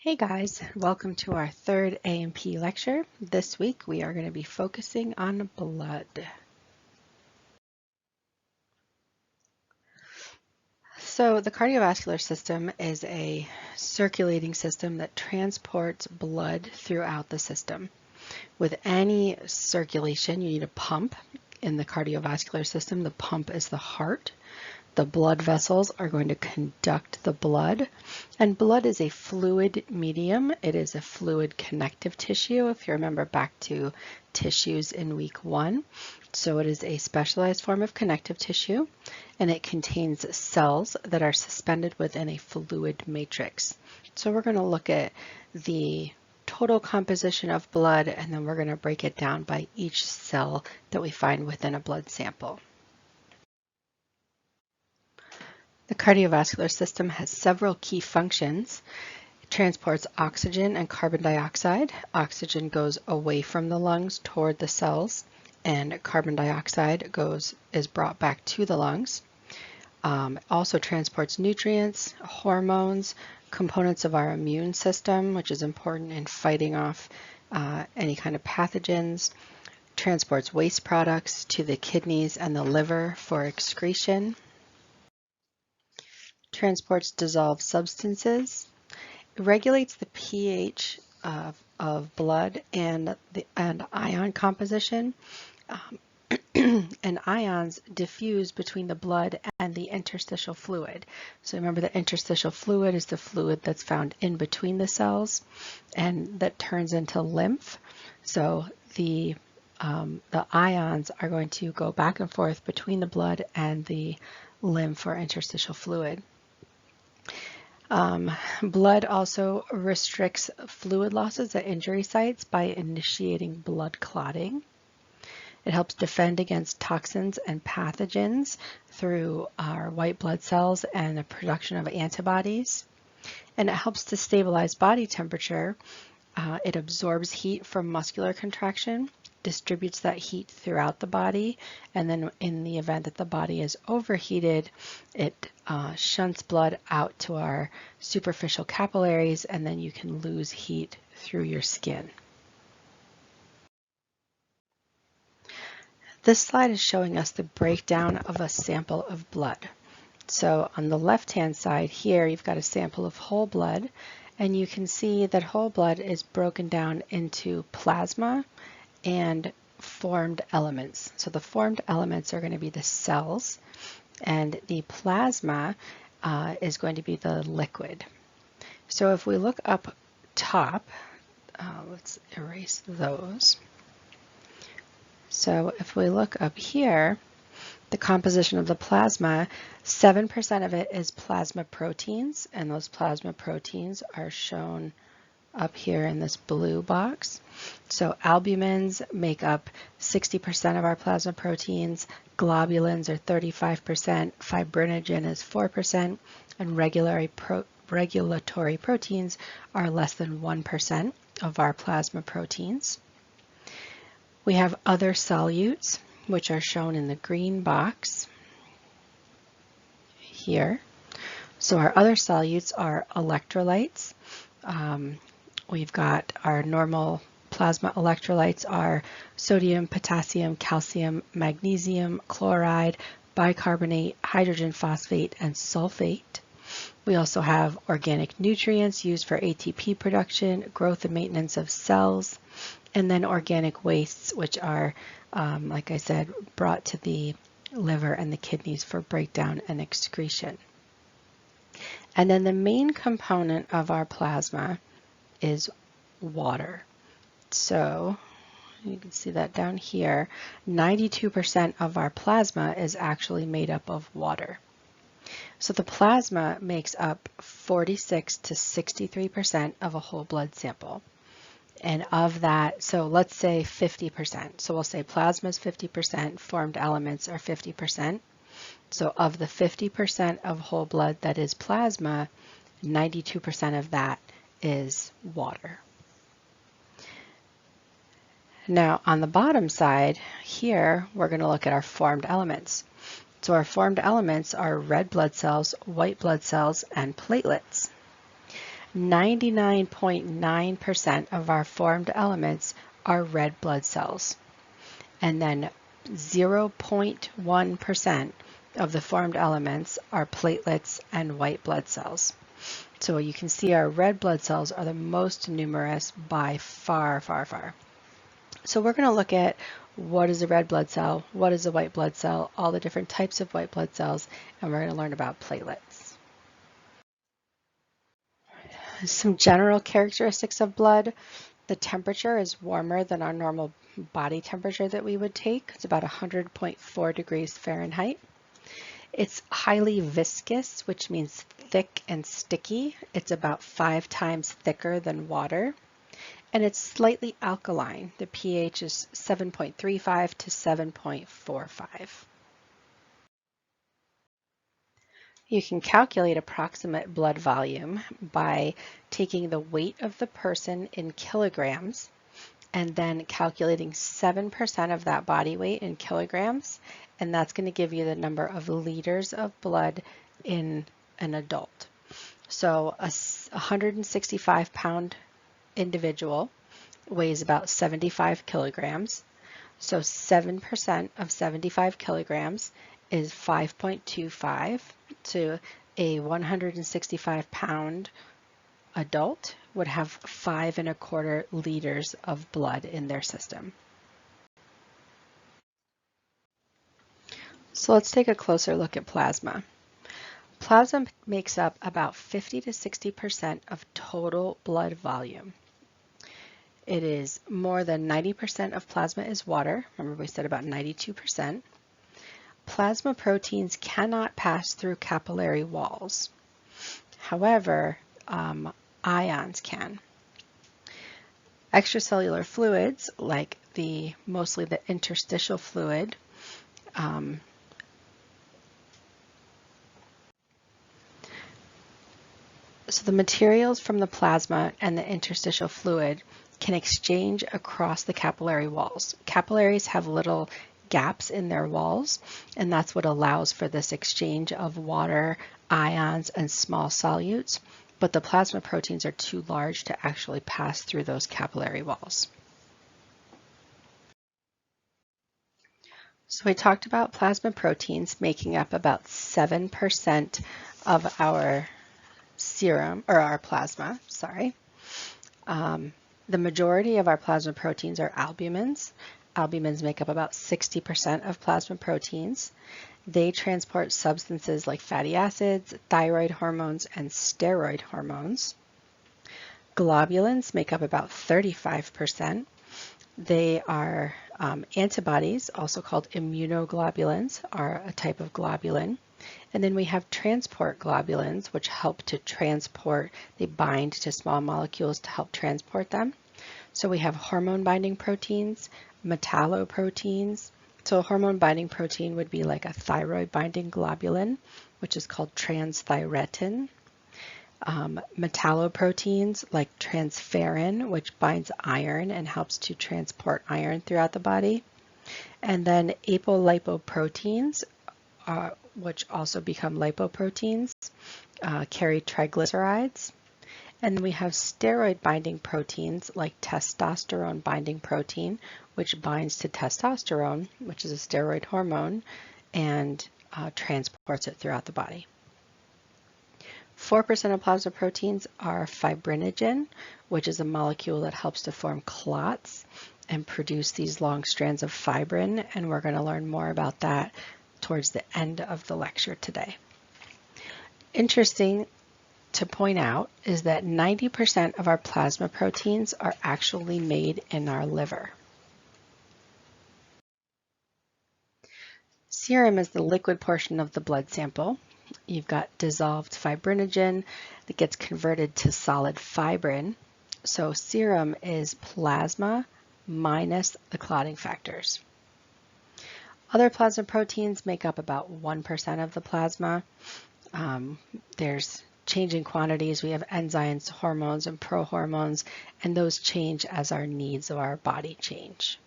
Hey guys, welcome to our third A&P lecture. This week we are going to be focusing on blood. So the cardiovascular system is a circulating system that transports blood throughout the system. With any circulation, you need a pump. In the cardiovascular system, the pump is the heart. The blood vessels are going to conduct the blood, and blood is a fluid medium. It is a fluid connective tissue, if you remember back to tissues in week 1. So it is a specialized form of connective tissue, and it contains cells that are suspended within a fluid matrix. So we're going to look at the total composition of blood, and then we're going to break it down by each cell that we find within a blood sample. The cardiovascular system has several key functions. It transports oxygen and carbon dioxide. Oxygen goes away from the lungs toward the cells, and carbon dioxide is brought back to the lungs. It also transports nutrients, hormones, components of our immune system, which is important in fighting off any kind of pathogens. Transports waste products to the kidneys and the liver for excretion. Transports dissolved substances, regulates the pH of blood and ion composition, and ions diffuse between the blood and the interstitial fluid. So remember, the interstitial fluid is the fluid that's found in between the cells and that turns into lymph. So the ions are going to go back and forth between the blood and the lymph or interstitial fluid. Blood also restricts fluid losses at injury sites by initiating blood clotting. It helps defend against toxins and pathogens through our white blood cells and the production of antibodies. And it helps to stabilize body temperature. It absorbs heat from muscular contraction, distributes that heat throughout the body, and then in the event that the body is overheated, it shunts blood out to our superficial capillaries, and then you can lose heat through your skin. This slide is showing us the breakdown of a sample of blood. So on the left-hand side here, you've got a sample of whole blood, and you can see that whole blood is broken down into plasma and formed elements. So the formed elements are going to be the cells, and the plasma is going to be the liquid. So if we look up top, let's erase those. So if we look up here, the composition of the plasma, 7% of it is plasma proteins, and those plasma proteins are shown up here in this blue box. So albumins make up 60% of our plasma proteins, globulins are 35%, fibrinogen is 4%, and regulatory proteins are less than 1% of our plasma proteins. We have other solutes, which are shown in the green box here. So our other solutes are electrolytes. We've got our normal plasma electrolytes are sodium, potassium, calcium, magnesium, chloride, bicarbonate, hydrogen phosphate, and sulfate. We also have organic nutrients used for ATP production, growth and maintenance of cells, and then organic wastes, which are, like I said, brought to the liver and the kidneys for breakdown and excretion. And then the main component of our plasma is water. So you can see that down here, 92% of our plasma is actually made up of water. So the plasma makes up 46 to 63% of a whole blood sample. And of that, so let's say 50%. So we'll say plasma is 50%, formed elements are 50%. So of the 50% of whole blood that is plasma, 92% of that is water. Now on the bottom side here, we're going to look at our formed elements. So our formed elements are red blood cells, white blood cells, and platelets. 99.9% of our formed elements are red blood cells, and then 0.1% of the formed elements are platelets and white blood cells. So you can see our red blood cells are the most numerous by far, far, far. So we're going to look at what is a red blood cell, what is a white blood cell, all the different types of white blood cells, and we're going to learn about platelets. Some general characteristics of blood. The temperature is warmer than our normal body temperature that we would take. It's about 100.4 degrees Fahrenheit. It's highly viscous, which means thick and sticky. It's about 5 times thicker than water. And it's slightly alkaline. The pH is 7.35 to 7.45. You can calculate approximate blood volume by taking the weight of the person in kilograms and then calculating 7% of that body weight in kilograms, and that's going to give you the number of liters of blood in an adult. So a 165-pound individual weighs about 75 kilograms. So 7% of 75 kilograms is 5.25. So a 165-pound adult would have 5.25 liters of blood in their system. So let's take a closer look at plasma. Plasma makes up about 50 to 60% of total blood volume. It is more than 90% of plasma is water. Remember we said about 92%. Plasma proteins cannot pass through capillary walls. However, ions can. Extracellular fluids, like mostly the interstitial fluid, so the materials from the plasma and the interstitial fluid can exchange across the capillary walls. Capillaries have little gaps in their walls, and that's what allows for this exchange of water, ions, and small solutes, but the plasma proteins are too large to actually pass through those capillary walls. So we talked about plasma proteins making up about 7% of our serum, or our plasma, sorry. The majority of our plasma proteins are albumins. Albumins make up about 60% of plasma proteins. They transport substances like fatty acids, thyroid hormones, and steroid hormones. Globulins make up about 35%. They are antibodies, also called immunoglobulins, are a type of globulin. And then we have transport globulins, which help to transport, they bind to small molecules to help transport them. So we have hormone binding proteins, metalloproteins. So a hormone binding protein would be like a thyroid binding globulin, which is called transthyretin. Metalloproteins like transferrin, which binds iron and helps to transport iron throughout the body. And then apolipoproteins, which also become lipoproteins, carry triglycerides. And then we have steroid binding proteins like testosterone binding protein, which binds to testosterone, which is a steroid hormone, and transports it throughout the body. 4% of plasma proteins are fibrinogen, which is a molecule that helps to form clots and produce these long strands of fibrin, and we're going to learn more about that towards the end of the lecture today. Interesting to point out is that 90% of our plasma proteins are actually made in our liver. Serum is the liquid portion of the blood sample. You've got dissolved fibrinogen that gets converted to solid fibrin. So serum is plasma minus the clotting factors. Other plasma proteins make up about 1% of the plasma. There's changing quantities. We have enzymes, hormones, and prohormones, and those change as our needs of our body change.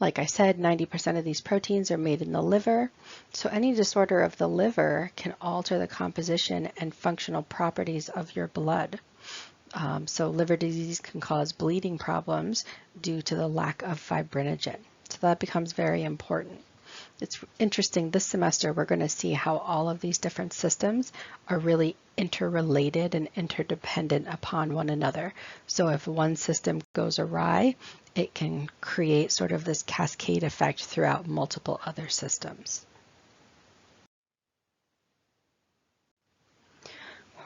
Like I said, 90% of these proteins are made in the liver, so any disorder of the liver can alter the composition and functional properties of your blood. So liver disease can cause bleeding problems due to the lack of fibrinogen. So that becomes very important. It's interesting, this semester we're going to see how all of these different systems are really interrelated and interdependent upon one another. So if one system goes awry, it can create sort of this cascade effect throughout multiple other systems.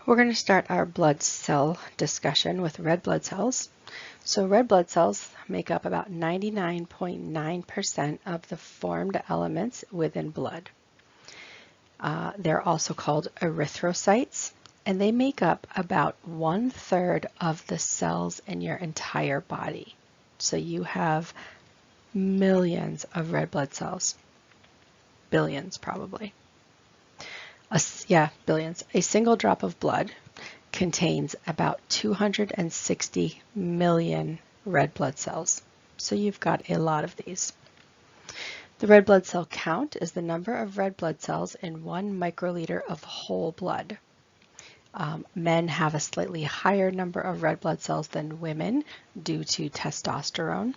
We're going to start our blood cell discussion with red blood cells. So red blood cells make up about 99.9% of the formed elements within blood. They're also called erythrocytes, and they make up about 1/3 of the cells in your entire body. So you have millions of red blood cells. Billions, probably. Billions. A single drop of blood contains about 260 million red blood cells. So you've got a lot of these. The red blood cell count is the number of red blood cells in 1 microliter of whole blood. Men have a slightly higher number of red blood cells than women due to testosterone.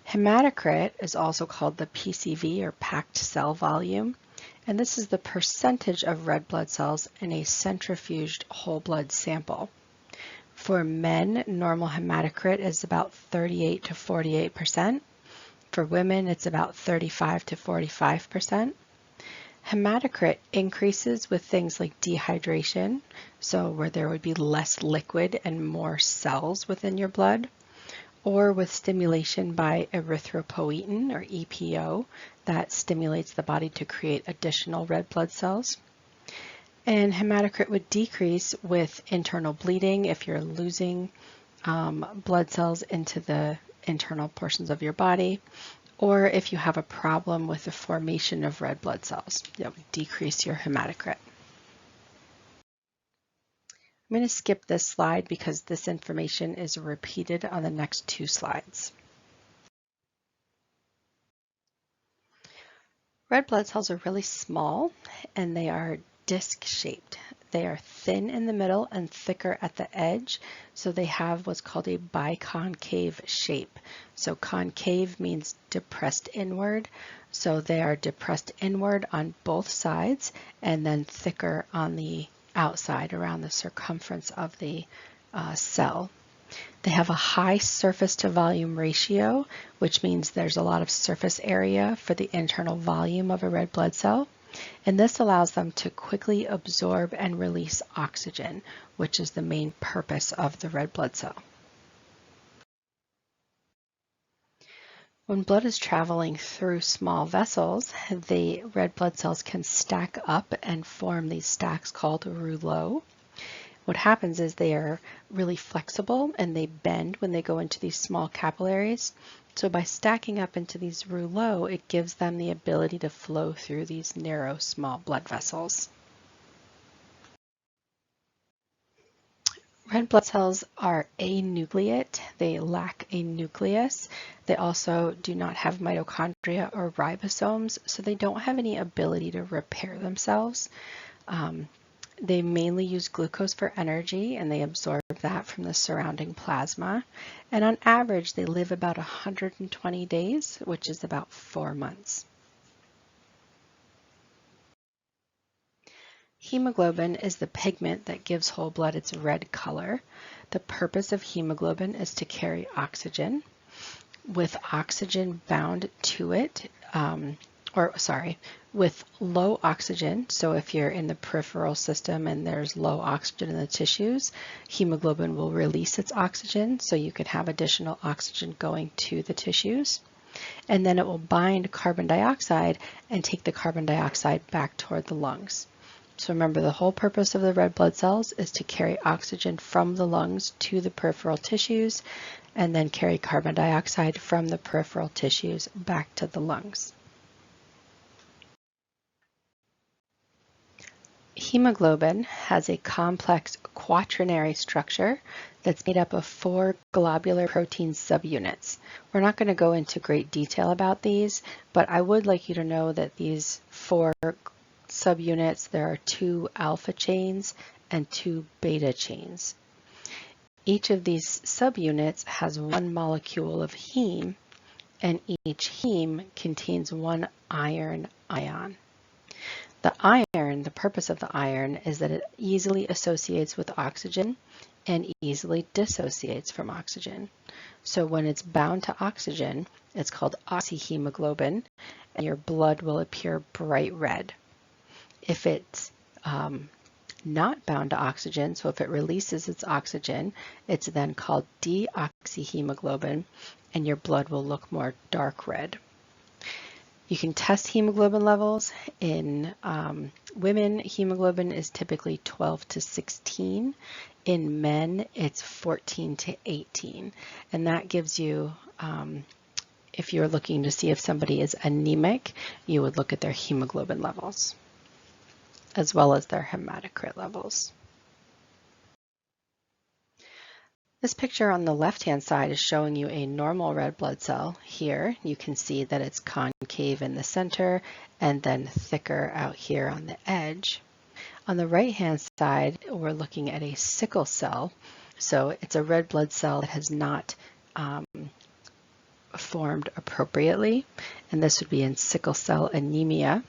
Hematocrit is also called the PCV, or packed cell volume, and this is the percentage of red blood cells in a centrifuged whole blood sample. For men, normal hematocrit is about 38 to 48%. For women, it's about 35 to 45%. Hematocrit increases with things like dehydration, so where there would be less liquid and more cells within your blood, or with stimulation by erythropoietin, or EPO, that stimulates the body to create additional red blood cells. And hematocrit would decrease with internal bleeding if you're losing blood cells into the internal portions of your body, or if you have a problem with the formation of red blood cells, that would decrease your hematocrit. I'm going to skip this slide because this information is repeated on the next 2 slides. Red blood cells are really small and they are disc-shaped. They are thin in the middle and thicker at the edge, so they have what's called a biconcave shape. So concave means depressed inward, so they are depressed inward on both sides and then thicker on the outside around the circumference of the cell. They have a high surface to volume ratio, which means there's a lot of surface area for the internal volume of a red blood cell, and this allows them to quickly absorb and release oxygen, which is the main purpose of the red blood cell. When blood is traveling through small vessels, the red blood cells can stack up and form these stacks called rouleaux. What happens is they are really flexible and they bend when they go into these small capillaries. So by stacking up into these rouleaux, it gives them the ability to flow through these narrow, small blood vessels. Red blood cells are anucleate. They lack a nucleus. They also do not have mitochondria or ribosomes, so they don't have any ability to repair themselves. They mainly use glucose for energy, and they absorb that from the surrounding plasma. And on average, they live about 120 days, which is about 4 months. Hemoglobin is the pigment that gives whole blood its red color. The purpose of hemoglobin is to carry oxygen. With oxygen bound to it, with low oxygen, so if you're in the peripheral system and there's low oxygen in the tissues, hemoglobin will release its oxygen, so you can have additional oxygen going to the tissues. And then it will bind carbon dioxide and take the carbon dioxide back toward the lungs. So remember, the whole purpose of the red blood cells is to carry oxygen from the lungs to the peripheral tissues and then carry carbon dioxide from the peripheral tissues back to the lungs. Hemoglobin has a complex quaternary structure that's made up of 4 globular protein subunits. We're not going to go into great detail about these, but I would like you to know that these 4 subunits, there are 2 alpha chains and 2 beta chains. Each of these subunits has 1 molecule of heme, and each heme contains 1 iron ion. The iron, the purpose of the iron is that it easily associates with oxygen and easily dissociates from oxygen. So when it's bound to oxygen, it's called oxyhemoglobin, and your blood will appear bright red. If it's not bound to oxygen, so if it releases its oxygen, it's then called deoxyhemoglobin, and your blood will look more dark red. You can test hemoglobin levels. In women, hemoglobin is typically 12 to 16. In men, it's 14 to 18. And that gives you, if you're looking to see if somebody is anemic, you would look at their hemoglobin levels, as well as their hematocrit levels. This picture on the left-hand side is showing you a normal red blood cell. Here you can see that it's concave in the center and then thicker out here on the edge. On the right-hand side, we're looking at a sickle cell. So it's a red blood cell that has not formed appropriately, and this would be in sickle cell anemia.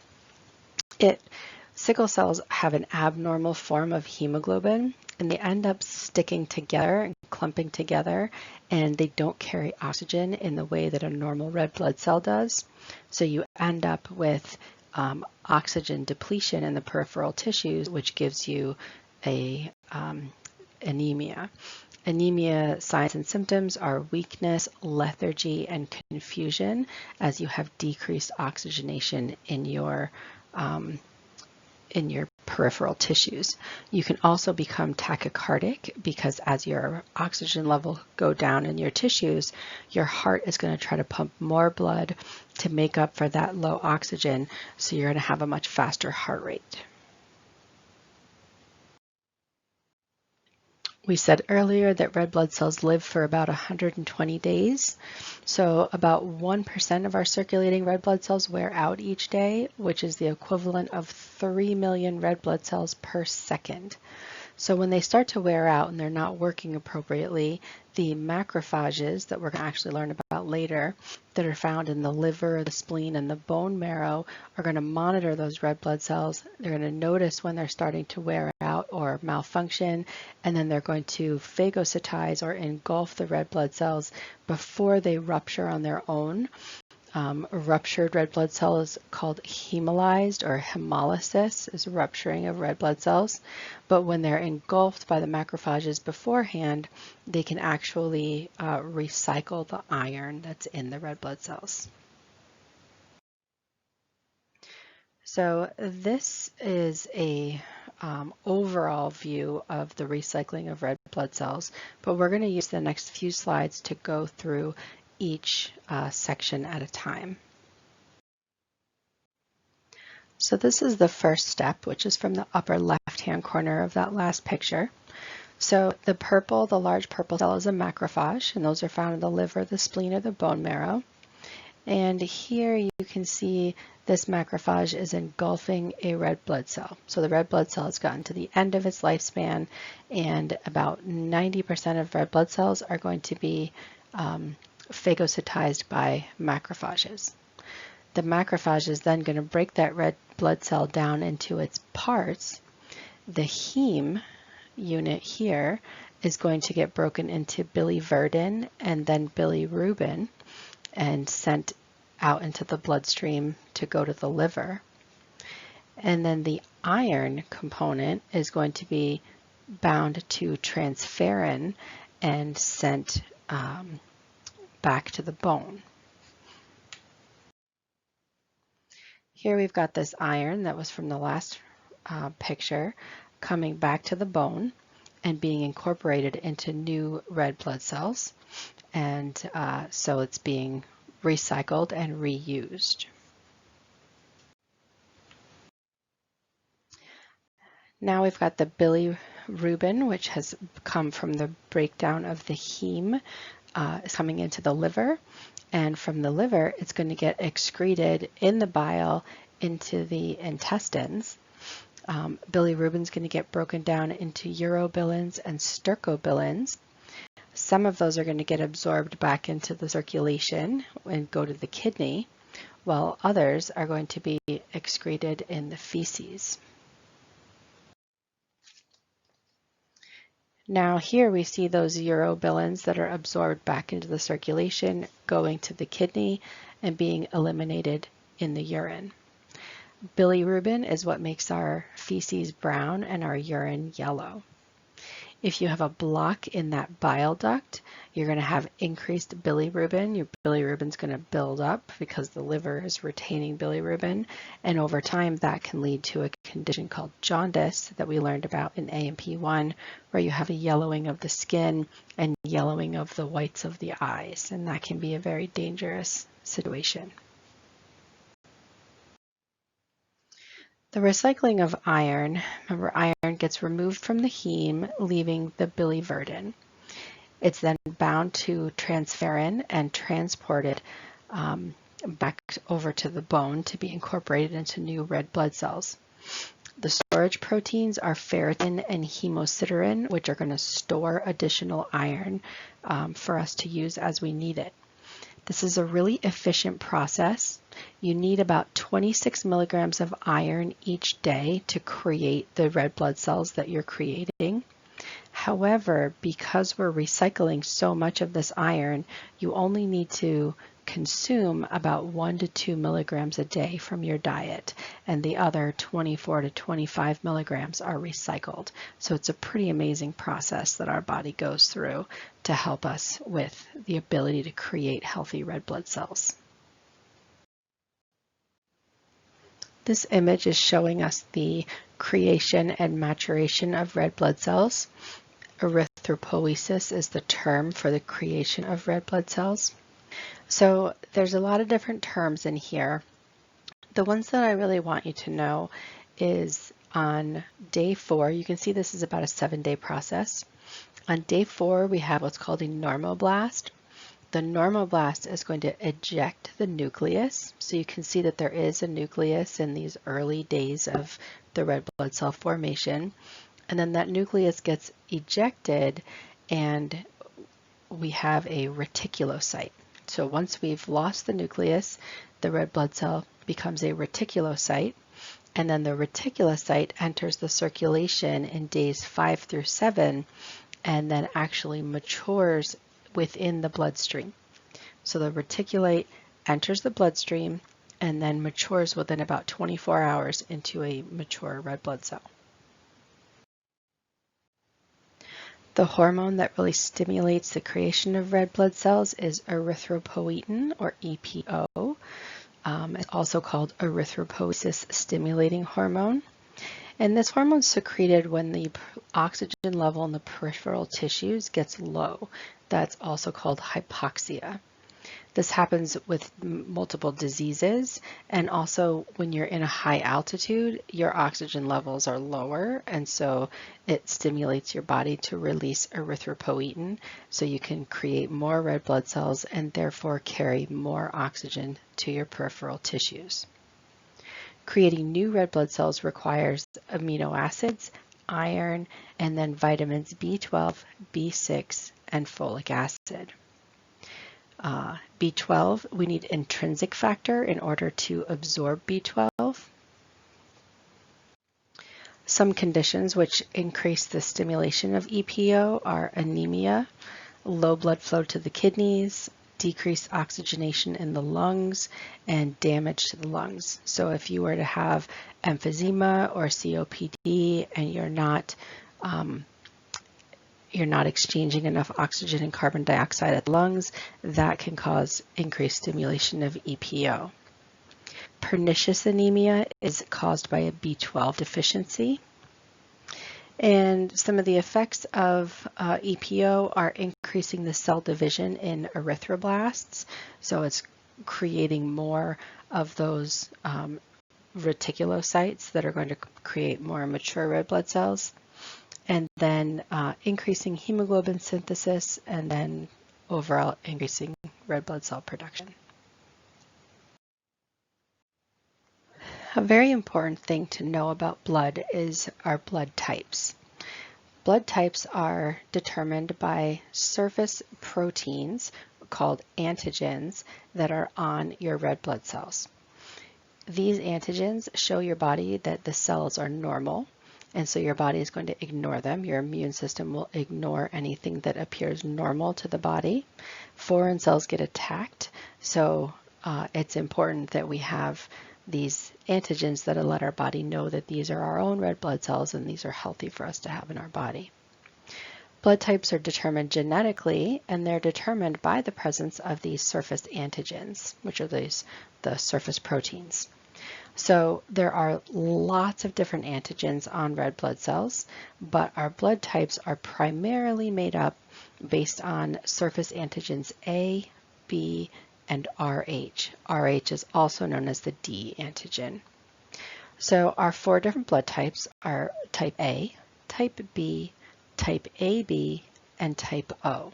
Sickle cells have an abnormal form of hemoglobin, and they end up sticking together and clumping together, and they don't carry oxygen in the way that a normal red blood cell does. So you end up with oxygen depletion in the peripheral tissues, which gives you a anemia. Anemia signs and symptoms are weakness, lethargy, and confusion as you have decreased oxygenation in your peripheral tissues. You can also become tachycardic because as your oxygen level go down in your tissues, your heart is going to try to pump more blood to make up for that low oxygen, so you're going to have a much faster heart rate. We said earlier that red blood cells live for about 120 days. So about 1% of our circulating red blood cells wear out each day, which is the equivalent of 3 million red blood cells per second. So when they start to wear out and they're not working appropriately, the macrophages that we're going to actually learn about later that are found in the liver, the spleen, and the bone marrow are going to monitor those red blood cells. They're going to notice when they're starting to wear out or malfunction, and then they're going to phagocytize or engulf the red blood cells before they rupture on their own. A ruptured red blood cell is called hemolyzed, or hemolysis is rupturing of red blood cells. But when they're engulfed by the macrophages beforehand, they can actually recycle the iron that's in the red blood cells. So this is a overall view of the recycling of red blood cells, but we're going to use the next few slides to go through each section at a time. So this is the first step, which is from the upper left-hand corner of that last picture. So the purple, the large purple cell is a macrophage, and those are found in the liver, the spleen, or the bone marrow. And here you can see this macrophage is engulfing a red blood cell. So the red blood cell has gotten to the end of its lifespan, and about 90% of red blood cells are going to be phagocytized by macrophages. The macrophage is then going to break that red blood cell down into its parts. The heme unit here is going to get broken into biliverdin and then bilirubin and sent out into the bloodstream to go to the liver. And then the iron component is going to be bound to transferrin and sent back to the bone. Here we've got this iron that was from the last picture coming back to the bone and being incorporated into new red blood cells. And so it's being recycled and reused. Now we've got the bilirubin, which has come from the breakdown of the heme, is coming into the liver. And from the liver, it's going to get excreted in the bile into the intestines. Bilirubin is going to get broken down into urobilins and stercobilins. Some of those are going to get absorbed back into the circulation and go to the kidney, while others are going to be excreted in the feces. Now here we see those urobilins that are absorbed back into the circulation, going to the kidney and being eliminated in the urine. Bilirubin is what makes our feces brown and our urine yellow. If you have a block in that bile duct, you're going to have increased bilirubin. Your bilirubin is going to build up because the liver is retaining bilirubin, and over time that can lead to a condition called jaundice that we learned about in A&P1, where you have a yellowing of the skin and yellowing of the whites of the eyes, and that can be a very dangerous situation. The recycling of iron, remember iron gets removed from the heme, leaving the biliverdin. It's then bound to transferrin and transported back over to the bone to be incorporated into new red blood cells. The storage proteins are ferritin and hemosiderin, which are going to store additional iron for us to use as we need it. This is a really efficient process. You need about 26 milligrams of iron each day to create the red blood cells that you're creating. However, because we're recycling so much of this iron, you only need to consume about 1 to 2 milligrams a day from your diet, and the other 24 to 25 milligrams are recycled. So it's a pretty amazing process that our body goes through to help us with the ability to create healthy red blood cells. This image is showing us the creation and maturation of red blood cells. Erythropoiesis is the term for the creation of red blood cells. So there's a lot of different terms in here. The ones that I really want you to know is on day 4, you can see this is about a 7-day process. On day 4, we have what's called a normoblast. The normoblast is going to eject the nucleus. So you can see that there is a nucleus in these early days of the red blood cell formation. And then that nucleus gets ejected and we have a reticulocyte. So once we've lost the nucleus, the red blood cell becomes a reticulocyte, and then the reticulocyte enters the circulation in days 5 through 7 and then actually matures within the bloodstream. So the reticulate enters the bloodstream and then matures within about 24 hours into a mature red blood cell. The hormone that really stimulates the creation of red blood cells is erythropoietin, or EPO. It's also called erythropoiesis stimulating hormone. And this hormone is secreted when the oxygen level in the peripheral tissues gets low. That's also called hypoxia. This happens with multiple diseases, and also when you're in a high altitude, your oxygen levels are lower, and so it stimulates your body to release erythropoietin so you can create more red blood cells and therefore carry more oxygen to your peripheral tissues. Creating new red blood cells requires amino acids, iron, and then vitamins B12, B6, and folic acid. B12, we need intrinsic factor in order to absorb B12. Some conditions which increase the stimulation of EPO are anemia, low blood flow to the kidneys, decreased oxygenation in the lungs, and damage to the lungs. So if you were to have emphysema or COPD and you're not exchanging enough oxygen and carbon dioxide at the lungs, that can cause increased stimulation of EPO. Pernicious anemia is caused by a B12 deficiency. And some of the effects of EPO are increasing the cell division in erythroblasts. So it's creating more of those reticulocytes that are going to create more mature red blood cells, and then increasing hemoglobin synthesis, and then overall increasing red blood cell production. A very important thing to know about blood is our blood types. Blood types are determined by surface proteins called antigens that are on your red blood cells. These antigens show your body that the cells are normal, and so your body is going to ignore them. Your immune system will ignore anything that appears normal to the body. Foreign cells get attacked, so it's important that we have these antigens that let our body know that these are our own red blood cells and these are healthy for us to have in our body. Blood types are determined genetically, and they're determined by the presence of these surface antigens, which are the surface proteins. So there are lots of different antigens on red blood cells, but our blood types are primarily made up based on surface antigens A, B, and RH. RH is also known as the D antigen. So our 4 different blood types are type A, type B, type AB, and type O.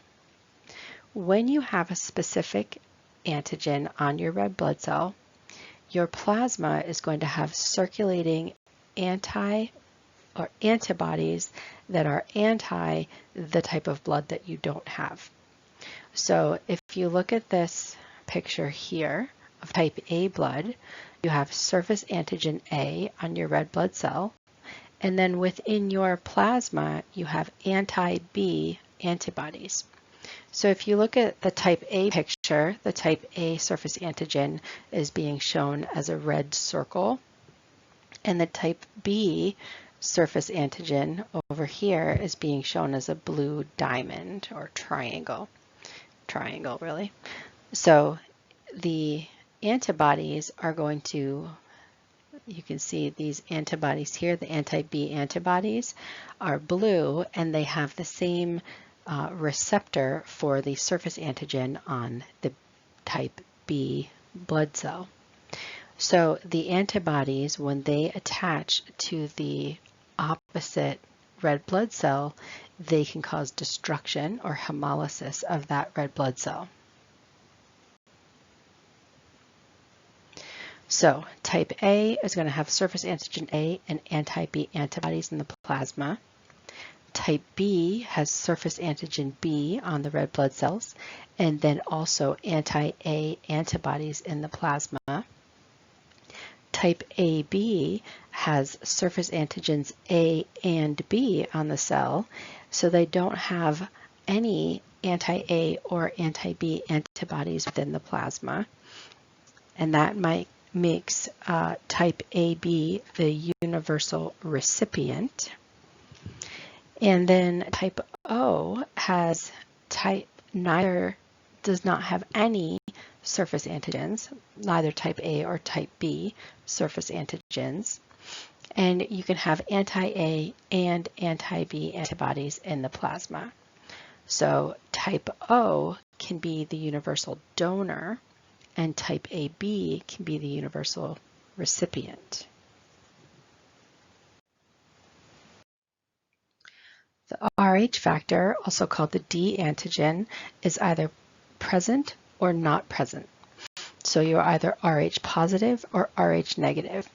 When you have a specific antigen on your red blood cell, your plasma is going to have circulating antibodies that are anti the type of blood that you don't have. So if you look at this picture here of type A blood, you have surface antigen A on your red blood cell, and then within your plasma you have anti-B antibodies. So if you look at the type A picture, the type A surface antigen is being shown as a red circle, and the type B surface antigen over here is being shown as a blue diamond or triangle really. So the antibodies are going to, you can see these antibodies here, the anti-B antibodies are blue, and they have the same receptor for the surface antigen on the type B blood cell. So the antibodies, when they attach to the opposite red blood cell, they can cause destruction or hemolysis of that red blood cell. So type A is going to have surface antigen A and anti-B antibodies in the plasma. Type B has surface antigen B on the red blood cells, and then also anti-A antibodies in the plasma. Type AB has surface antigens A and B on the cell, so they don't have any anti-A or anti-B antibodies within the plasma, and that makes type AB the universal recipient. And then type O has does not have any surface antigens, neither type A or type B surface antigens. And you can have anti-A and anti-B antibodies in the plasma. So type O can be the universal donor, and type AB can be the universal recipient. The Rh factor, also called the D antigen, is either present or not present. So you're either Rh positive or Rh negative.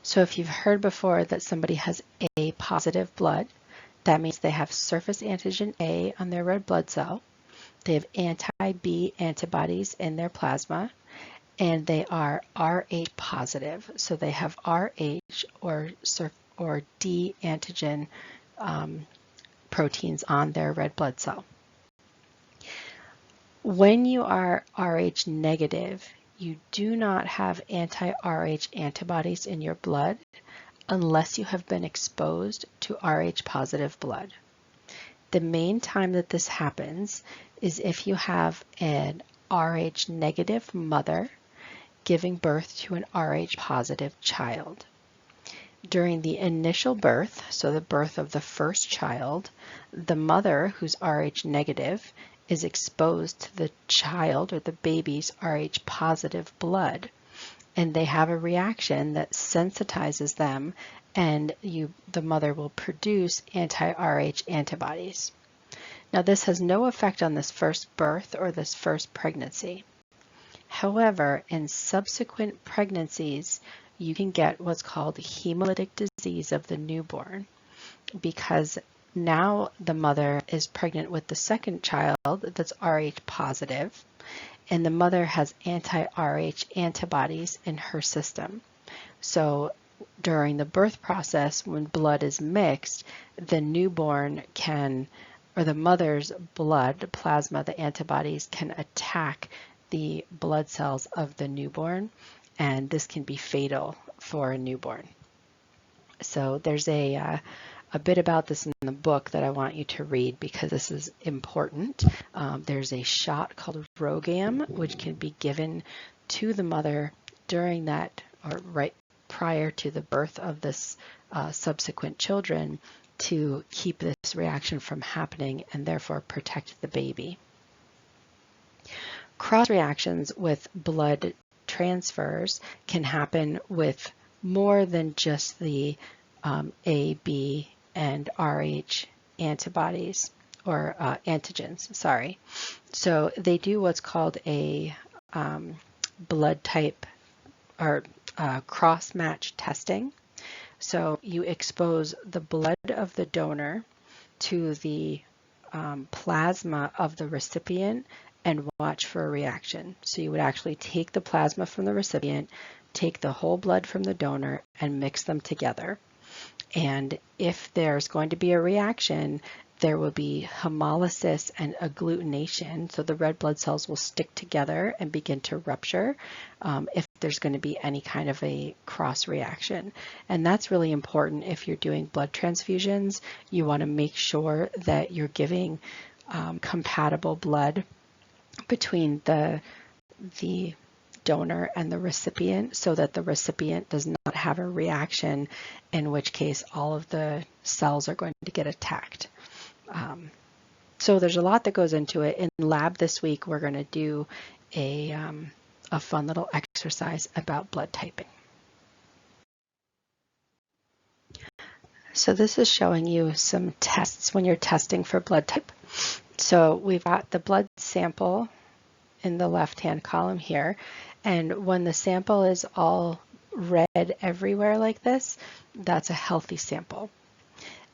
So if you've heard before that somebody has A positive blood, that means they have surface antigen A on their red blood cell, they have anti-B antibodies in their plasma, and they are Rh positive. So they have Rh or D antigen proteins on their red blood cell. When you are Rh negative, you do not have anti-Rh antibodies in your blood unless you have been exposed to Rh positive blood. The main time that this happens is if you have an Rh negative mother giving birth to an Rh positive child. During the initial birth, so the birth of the first child, the mother who's Rh negative is exposed to the child or the baby's Rh positive blood. and they have a reaction that sensitizes them, and the mother will produce anti-Rh antibodies. Now, this has no effect on this first birth or this first pregnancy. However, in subsequent pregnancies, you can get what's called hemolytic disease of the newborn, because now the mother is pregnant with the second child that's Rh positive, and the mother has anti-Rh antibodies in her system. So during the birth process, when blood is mixed, the newborn can, or the mother's blood plasma, the antibodies can attack the blood cells of the newborn, and this can be fatal for a newborn. So there's a bit about this in the book that I want you to read because this is important. There's a shot called RhoGAM, which can be given to the mother during that, or right prior to the birth of this subsequent children, to keep this reaction from happening and therefore protect the baby. Cross reactions with blood transfers can happen with more than just the A, B, and Rh antibodies, or antigens, sorry. So they do what's called a blood type or cross-match testing. So you expose the blood of the donor to the plasma of the recipient and watch for a reaction. So you would actually take the plasma from the recipient, take the whole blood from the donor, and mix them together. And if there's going to be a reaction, there will be hemolysis and agglutination. So the red blood cells will stick together and begin to rupture if there's going to be any kind of a cross reaction. And that's really important if you're doing blood transfusions. You want to make sure that you're giving compatible blood between the donor and the recipient, so that the recipient does not have a reaction, in which case all of the cells are going to get attacked. So there's a lot that goes into it. In lab this week, we're going to do a fun little exercise about blood typing. So this is showing you some tests when you're testing for blood type. So we've got the blood sample in the left-hand column here, and when the sample is all red everywhere like this, that's a healthy sample.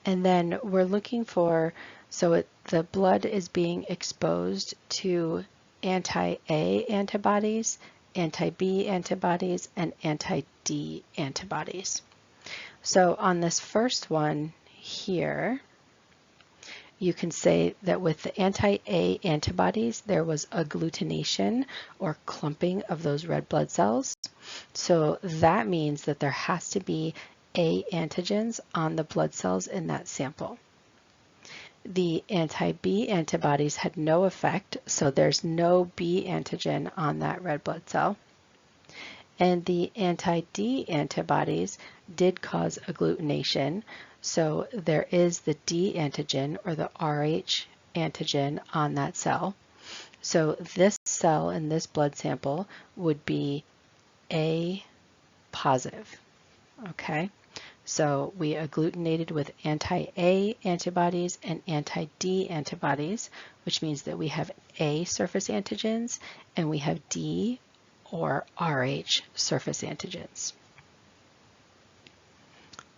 And then we're looking for, the blood is being exposed to anti-A antibodies, anti-B antibodies, and anti-D antibodies. So on this first one here, you can say that with the anti-A antibodies, there was agglutination or clumping of those red blood cells. So that means that there has to be A antigens on the blood cells in that sample. The anti-B antibodies had no effect, so there's no B antigen on that red blood cell. And the anti-D antibodies did cause agglutination, so there is the D antigen or the Rh antigen on that cell. So this cell in this blood sample would be A positive, okay? So we agglutinated with anti-A antibodies and anti-D antibodies, which means that we have A surface antigens and we have D or Rh surface antigens.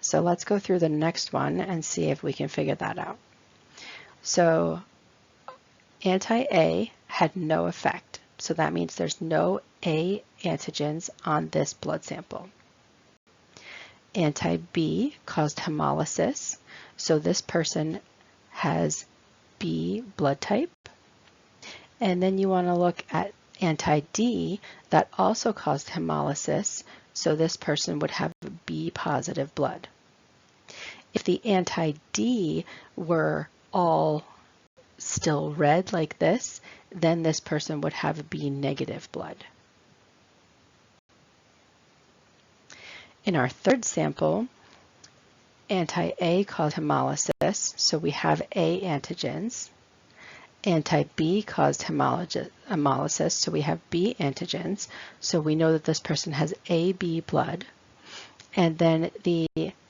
So let's go through the next one and see if we can figure that out. So anti-A had no effect. So that means there's no A antigens on this blood sample. Anti-B caused hemolysis. So this person has B blood type. And then you want to look at anti-D that also caused hemolysis. So this person would have B positive blood. If the anti-D were all still red like this, then this person would have B negative blood. In our third sample, anti-A caused hemolysis, so we have A antigens, Anti-B caused hemolysis, so we have B antigens. So we know that this person has AB blood. And then the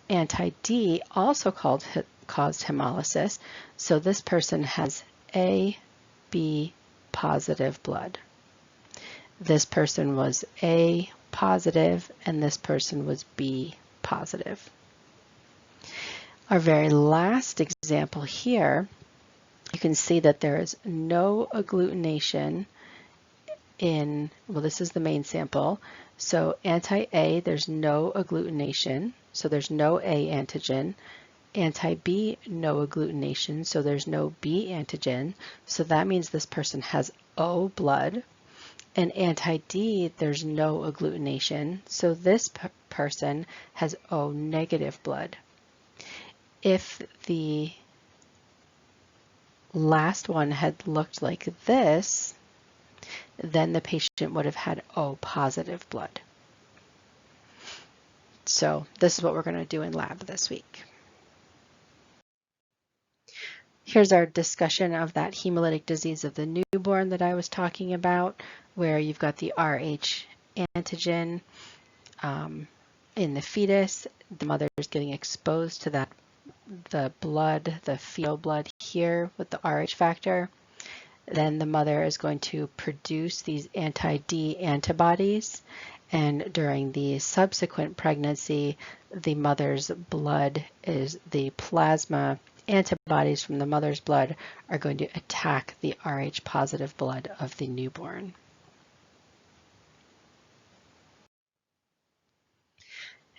anti-D also caused hemolysis, so this person has AB positive blood. This person was A positive, and this person was B positive. Our very last example here, you can see that there is no agglutination in, well, this is the main sample. So anti-A, there's no agglutination, so there's no A antigen. Anti-B, no agglutination, so there's no B antigen. So that means this person has O blood. And anti-D, there's no agglutination, so this person has O negative blood. If the last one had looked like this, then the patient would have had O positive blood. So this is what we're going to do in lab this week. Here's our discussion of that hemolytic disease of the newborn that I was talking about, where you've got the Rh antigen in the fetus. The mother is getting exposed to that, the blood, the fetal blood here with the Rh factor. Then the mother is going to produce these anti-D antibodies, and during the subsequent pregnancy, the mother's blood is the plasma antibodies from the mother's blood are going to attack the Rh positive blood of the newborn.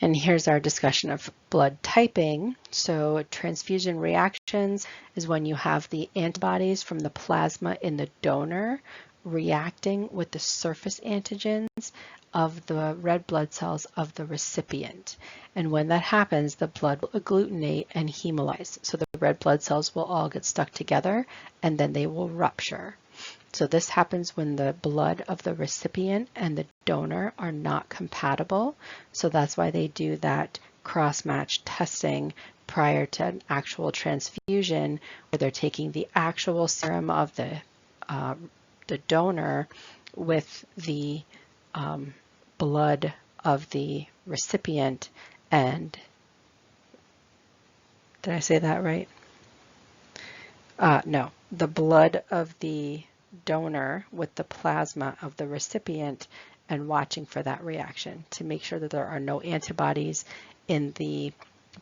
And here's our discussion of blood typing. So transfusion reactions is when you have the antibodies from the plasma in the donor reacting with the surface antigens of the red blood cells of the recipient. And when that happens, the blood will agglutinate and hemolyze. So the red blood cells will all get stuck together and then they will rupture. So this happens when the blood of the recipient and the donor are not compatible. So that's why they do that cross-match testing prior to an actual transfusion, where they're taking the actual serum of the donor with the blood of the recipient. And did I say that right? No, the blood of the donor with the plasma of the recipient, and watching for that reaction to make sure that there are no antibodies in the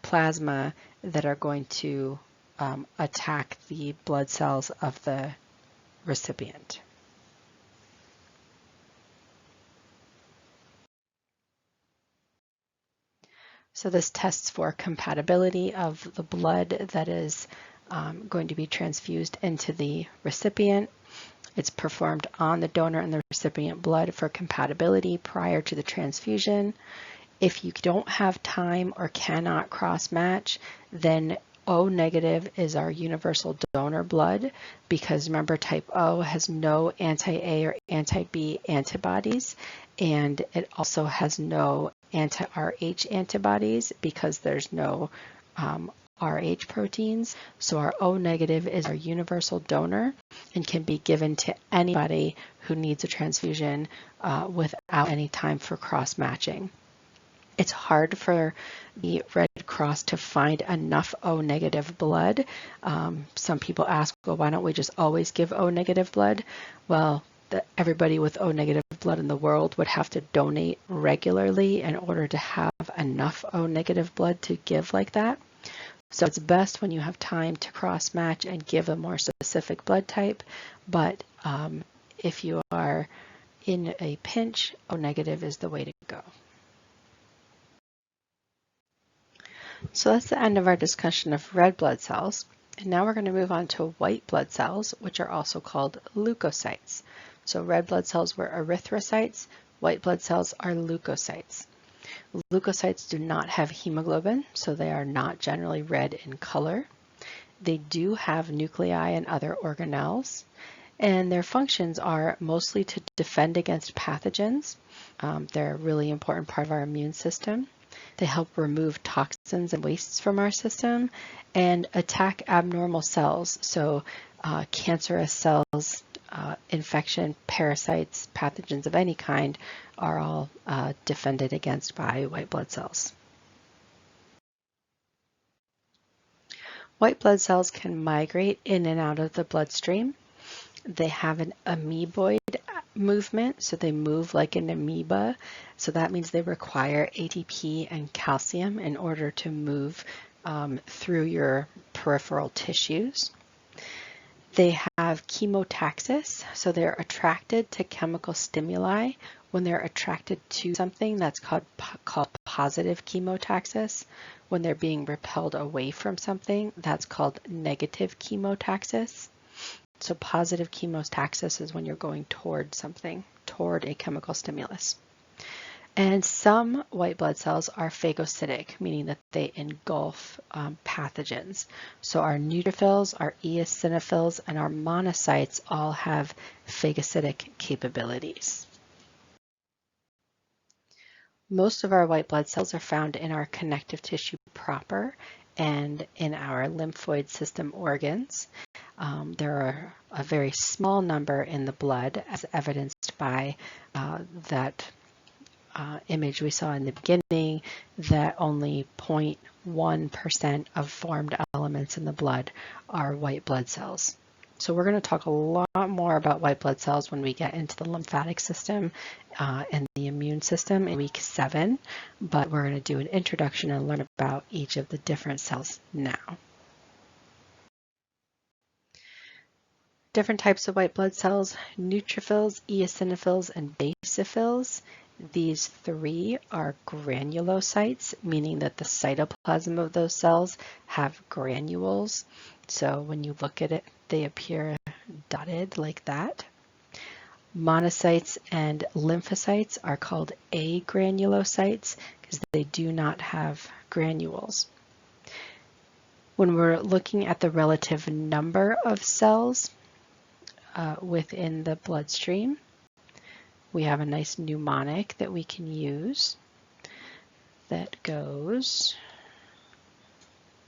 plasma that are going to attack the blood cells of the recipient. So this tests for compatibility of the blood that is going to be transfused into the recipient. It's performed on the donor and the recipient blood for compatibility prior to the transfusion. If you don't have time or cannot cross-match, then O negative is our universal donor blood, because remember, type O has no anti-A or anti-B antibodies, and it also has no anti-Rh antibodies because there's no Rh proteins. So our O negative is our universal donor and can be given to anybody who needs a transfusion without any time for cross-matching. It's hard for the Red Cross to find enough O negative blood. Some people ask, well, why don't we just always give O negative blood? Well, everybody with O negative blood in the world would have to donate regularly in order to have enough O negative blood to give like that. So it's best when you have time to cross-match and give a more specific blood type, but if you are in a pinch, O negative is the way to go. So that's the end of our discussion of red blood cells. And now we're going to move on to white blood cells, which are also called leukocytes. So red blood cells were erythrocytes, white blood cells are leukocytes. Leukocytes do not have hemoglobin, so they are not generally red in color. They do have nuclei and other organelles, and their functions are mostly to defend against pathogens. They're a really important part of our immune system. They help remove toxins and wastes from our system and attack abnormal cells, so cancerous cells, infection, parasites, pathogens of any kind are all defended against by white blood cells. White blood cells can migrate in and out of the bloodstream. They have an amoeboid movement, so they move like an amoeba. So that means they require ATP and calcium in order to move through your peripheral tissues. They have chemotaxis, so they're attracted to chemical stimuli. When they're attracted to something, that's called positive chemotaxis. When they're being repelled away from something, that's called negative chemotaxis. So positive chemotaxis is when you're going toward something, toward a chemical stimulus. And some white blood cells are phagocytic, meaning that they engulf pathogens. So our neutrophils, our eosinophils, and our monocytes all have phagocytic capabilities. Most of our white blood cells are found in our connective tissue proper and in our lymphoid system organs. There are a very small number in the blood, as evidenced by that image we saw in the beginning, that only 0.1% of formed elements in the blood are white blood cells. So we're going to talk a lot more about white blood cells when we get into the lymphatic system and the immune system in week 7, but we're going to do an introduction and learn about each of the different cells now. Different types of white blood cells: neutrophils, eosinophils, and basophils. These three are granulocytes, meaning that the cytoplasm of those cells have granules. So when you look at it, they appear dotted like that. Monocytes and lymphocytes are called agranulocytes because they do not have granules. When we're looking at the relative number of cells within the bloodstream, we have a nice mnemonic that we can use that goes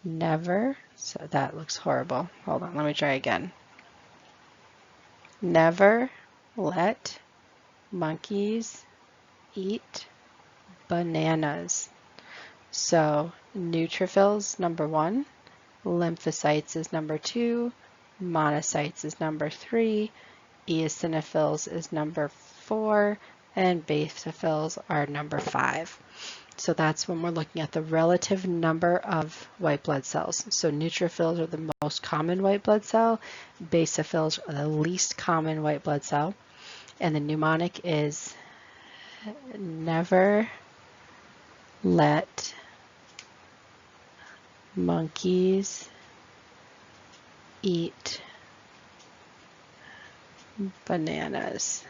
never, so that looks horrible. Hold on, let me try again. Never let monkeys eat bananas. So neutrophils, number 1, lymphocytes is number 2, monocytes is number 3, eosinophils is number 4, and basophils are number 5. So that's when we're looking at the relative number of white blood cells. So neutrophils are the most common white blood cell, basophils are the least common white blood cell, and the mnemonic is never let monkeys eat bananas.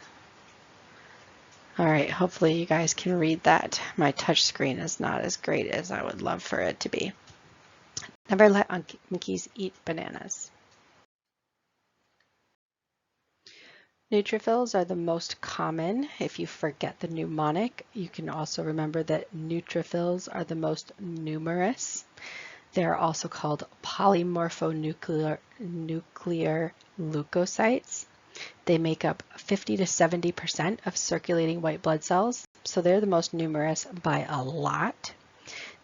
All right, hopefully you guys can read that. My touch screen is not as great as I would love for it to be. Never let monkeys eat bananas. Neutrophils are the most common. If you forget the mnemonic, you can also remember that neutrophils are the most numerous. They're also called polymorphonuclear leukocytes. They make up 50 to 70% of circulating white blood cells, so they're the most numerous by a lot.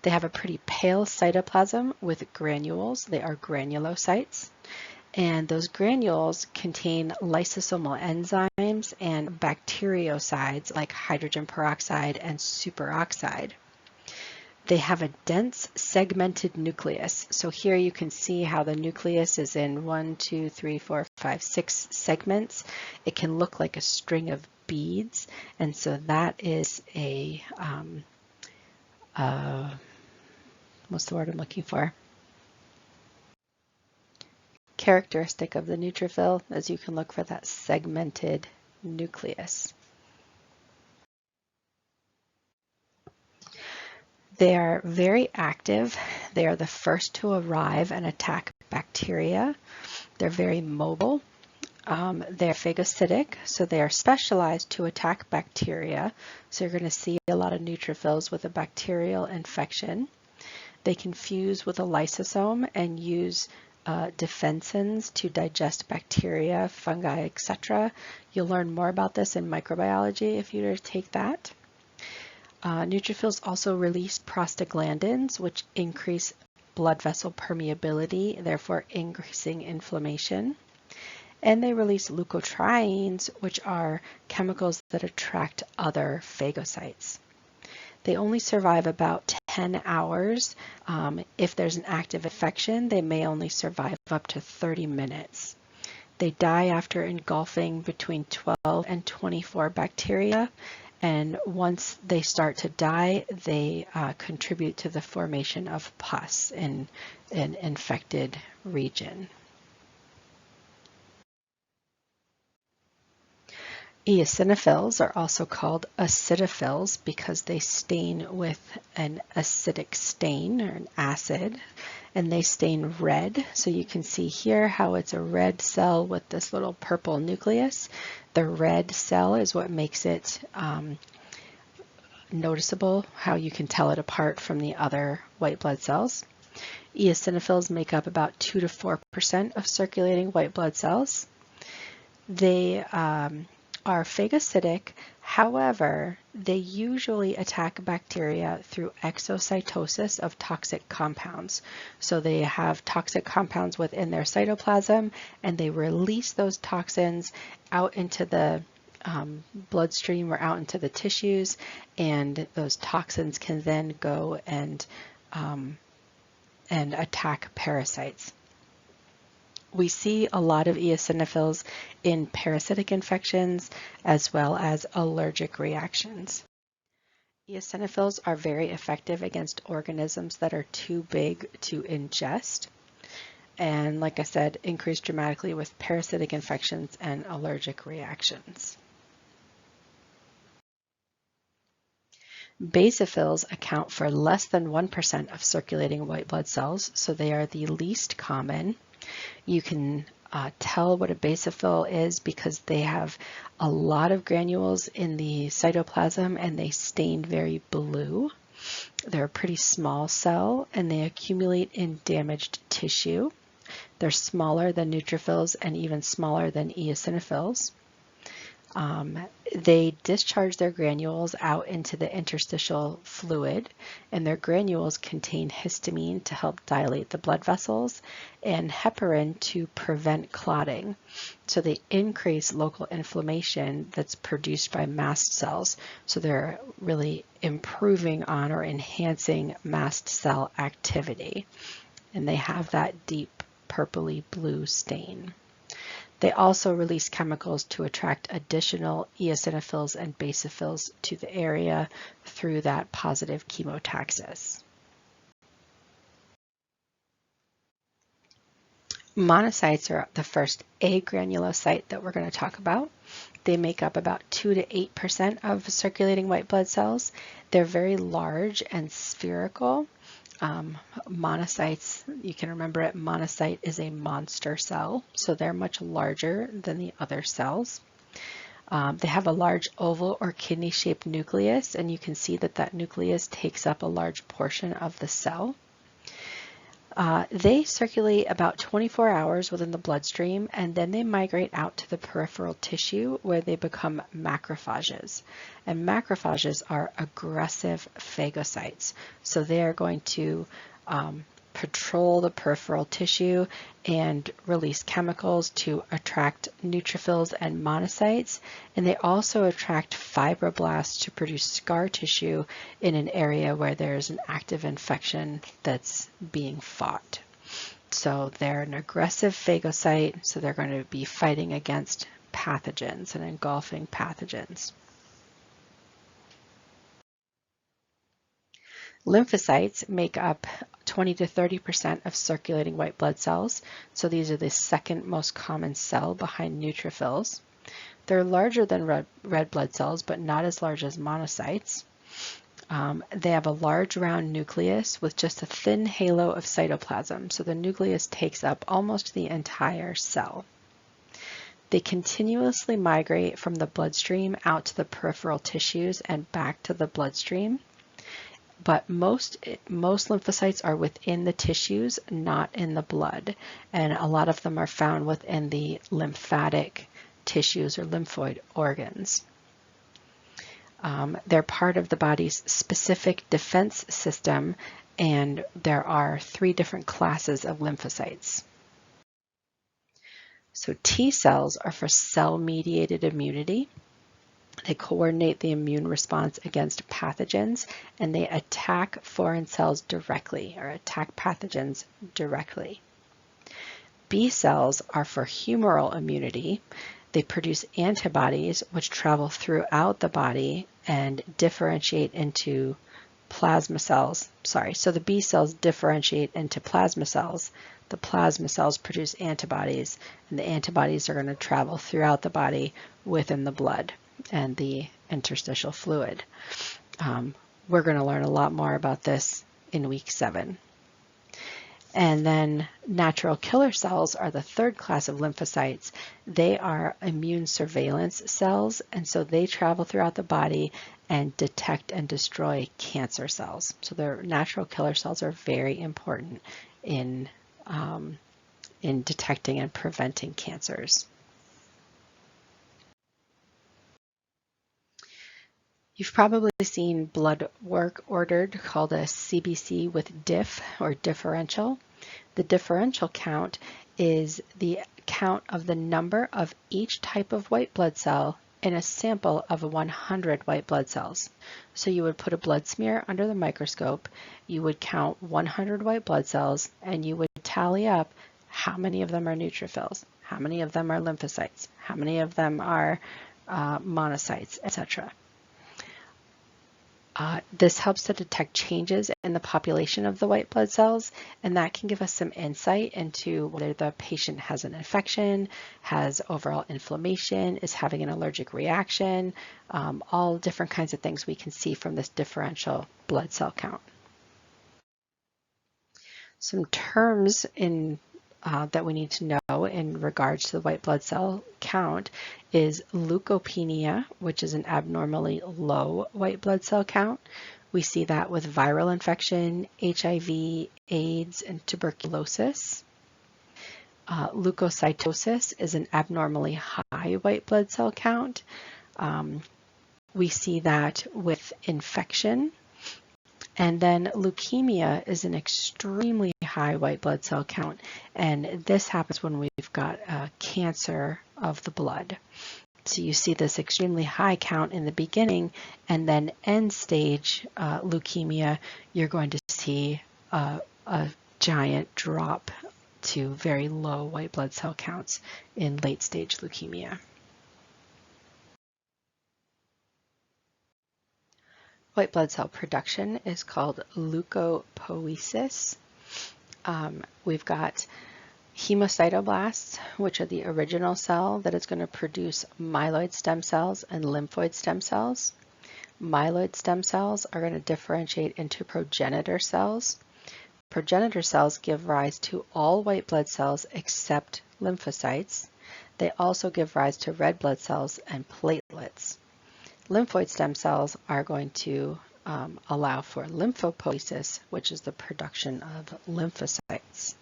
They have a pretty pale cytoplasm with granules. They are granulocytes, and those granules contain lysosomal enzymes and bacteriocides like hydrogen peroxide and superoxide. They have a dense segmented nucleus. So here you can see how the nucleus is in 1, 2, 3, 4, 5, 6 segments. It can look like a string of beads. And so that is a, what's the word I'm looking for? Characteristic of the neutrophil is you can look for that segmented nucleus. They are very active. They are the first to arrive and attack bacteria. They're very mobile. They're phagocytic, so they are specialized to attack bacteria. So you're going to see a lot of neutrophils with a bacterial infection. They can fuse with a lysosome and use defensins to digest bacteria, fungi, etc. You'll learn more about this in microbiology if you were to take that. Neutrophils also release prostaglandins, which increase blood vessel permeability, therefore increasing inflammation. And they release leukotrienes, which are chemicals that attract other phagocytes. They only survive about 10 hours. If there's an active infection, they may only survive up to 30 minutes. They die after engulfing between 12 and 24 bacteria, and once they start to die, they contribute to the formation of pus in an infected region. Eosinophils are also called acidophils because they stain with an acidic stain or an acid, and they stain red. So you can see here how it's a red cell with this little purple nucleus. The red cell is what makes it noticeable, how you can tell it apart from the other white blood cells. Eosinophils make up about 2 to 4% of circulating white blood cells. They are phagocytic, however, they usually attack bacteria through exocytosis of toxic compounds. So they have toxic compounds within their cytoplasm, and they release those toxins out into the bloodstream or out into the tissues, and those toxins can then go and attack parasites. We see a lot of eosinophils in parasitic infections as well as allergic reactions. Eosinophils are very effective against organisms that are too big to ingest, and like I said, increase dramatically with parasitic infections and allergic reactions. Basophils account for less than 1% of circulating white blood cells, so they are the least common. You can tell what a basophil is because they have a lot of granules in the cytoplasm and they stain very blue. They're a pretty small cell and they accumulate in damaged tissue. They're smaller than neutrophils and even smaller than eosinophils. They discharge their granules out into the interstitial fluid, and their granules contain histamine to help dilate the blood vessels and heparin to prevent clotting. So they increase local inflammation that's produced by mast cells. So they're really improving on or enhancing mast cell activity. And they have that deep purpley blue stain. They also release chemicals to attract additional eosinophils and basophils to the area through that positive chemotaxis. Monocytes are the first agranulocyte that we're going to talk about. They make up about 2 to 8% of circulating white blood cells. They're very large and spherical. Monocytes, you can remember it, monocyte is a monster cell, so they're much larger than the other cells. They have a large oval or kidney-shaped nucleus, and you can see that that nucleus takes up a large portion of the cell. They circulate about 24 hours within the bloodstream, and then they migrate out to the peripheral tissue where they become macrophages. And macrophages are aggressive phagocytes. So they are going to patrol the peripheral tissue and release chemicals to attract neutrophils and monocytes. And they also attract fibroblasts to produce scar tissue in an area where there's an active infection that's being fought. So they're an aggressive phagocyte, so they're going to be fighting against pathogens and engulfing pathogens. Lymphocytes make up 20 to 30% of circulating white blood cells, so these are the second most common cell behind neutrophils. They're larger than red blood cells, but not as large as monocytes. They have a large round nucleus with just a thin halo of cytoplasm, so the nucleus takes up almost the entire cell. They continuously migrate from the bloodstream out to the peripheral tissues and back to the bloodstream. But most lymphocytes are within the tissues, not in the blood. And a lot of them are found within the lymphatic tissues or lymphoid organs. They're part of the body's specific defense system, and there are 3 different classes of lymphocytes. So T cells are for cell-mediated immunity. They coordinate the immune response against pathogens, and they attack foreign cells directly, or attack pathogens directly. B cells are for humoral immunity. They produce antibodies which travel throughout the body and differentiate into plasma cells. So the B cells differentiate into plasma cells. The plasma cells produce antibodies, and the antibodies are going to travel throughout the body within the blood and the interstitial fluid. We're going to learn a lot more about this in week 7. And then natural killer cells are the 3rd class of lymphocytes. They are immune surveillance cells, and so they travel throughout the body and detect and destroy cancer cells. So their natural killer cells are very important in detecting and preventing cancers. You've probably seen blood work ordered called a CBC with diff or differential. The differential count is the count of the number of each type of white blood cell in a sample of 100 white blood cells. So you would put a blood smear under the microscope, you would count 100 white blood cells, and you would tally up how many of them are neutrophils, how many of them are lymphocytes, how many of them are monocytes, etc. This helps to detect changes in the population of the white blood cells, and that can give us some insight into whether the patient has an infection, has overall inflammation, is having an allergic reaction, all different kinds of things we can see from this differential blood cell count. Some terms that we need to know in regards to the white blood cell count is leukopenia, which is an abnormally low white blood cell count. We see that with viral infection, HIV, AIDS, and tuberculosis. Leukocytosis is an abnormally high white blood cell count. We see that with infection. And then leukemia is an extremely high white blood cell count, and this happens when we've got cancer of the blood. So you see this extremely high count in the beginning, and then end stage leukemia, you're going to see a giant drop to very low white blood cell counts in late stage leukemia. White blood cell production is called leukopoiesis. We've got hemocytoblasts, which are the original cell that is going to produce myeloid stem cells and lymphoid stem cells. Myeloid stem cells are going to differentiate into progenitor cells. Progenitor cells give rise to all white blood cells except lymphocytes. They also give rise to red blood cells and platelets. Lymphoid stem cells are going to allow for lymphopoiesis, which is the production of lymphocytes.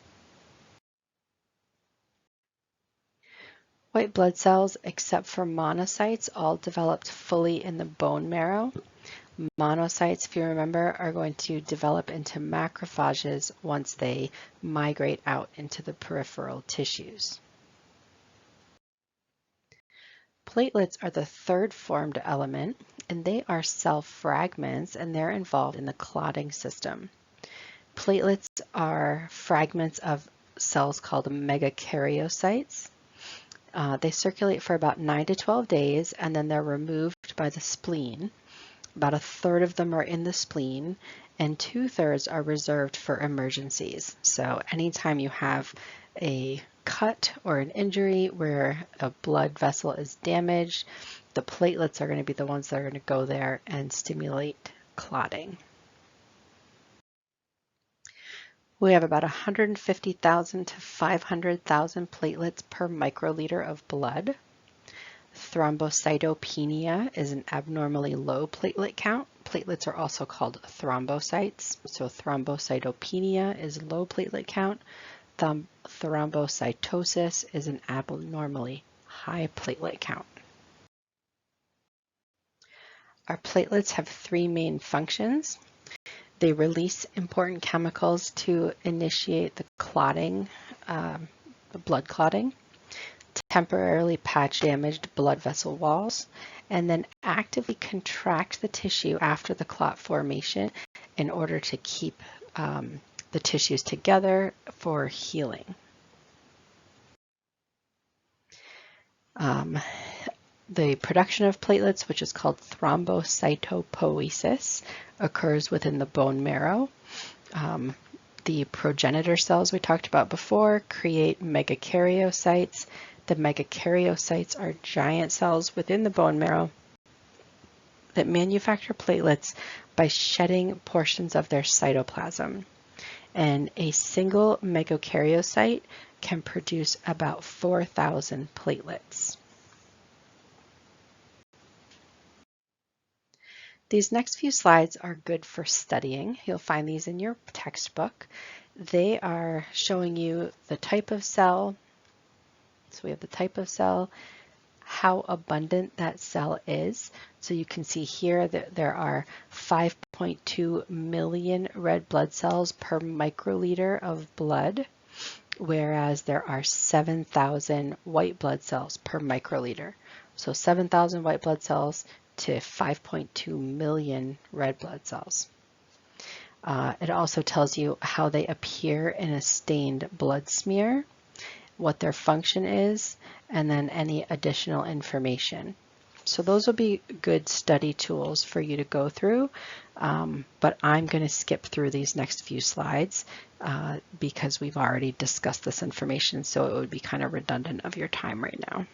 White blood cells, except for monocytes, all developed fully in the bone marrow. Monocytes, if you remember, are going to develop into macrophages once they migrate out into the peripheral tissues. Platelets are the 3rd formed element, and they are cell fragments, and they're involved in the clotting system. Platelets are fragments of cells called megakaryocytes. They circulate for about 9 to 12 days, and then they're removed by the spleen. About 1/3 of them are in the spleen, and 2/3 are reserved for emergencies. So anytime you have a cut or an injury where a blood vessel is damaged, the platelets are going to be the ones that are going to go there and stimulate clotting. We have about 150,000 to 500,000 platelets per microliter of blood. Thrombocytopenia is an abnormally low platelet count. Platelets are also called thrombocytes. So thrombocytopenia is low platelet count. Thrombocytosis is an abnormally high platelet count. Our platelets have three main functions. They release important chemicals to initiate the clotting, the blood clotting, temporarily patch damaged blood vessel walls, and then actively contract the tissue after the clot formation in order to keep the tissues together for healing. The production of platelets, which is called thrombocytopoiesis, occurs within the bone marrow. The progenitor cells we talked about before create megakaryocytes. The megakaryocytes are giant cells within the bone marrow that manufacture platelets by shedding portions of their cytoplasm. And a single megakaryocyte can produce about 4,000 platelets. These next few slides are good for studying. You'll find these in your textbook. They are showing you the type of cell. So we have the type of cell, how abundant that cell is. So you can see here that there are 5.2 million red blood cells per microliter of blood, whereas there are 7,000 white blood cells per microliter. So 7,000 white blood cells to 5.2 million red blood cells. It also tells you how they appear in a stained blood smear, what their function is, and then any additional information. So those will be good study tools for you to go through, but I'm going to skip through these next few slides because we've already discussed this information, so it would be kind of redundant of your time right now.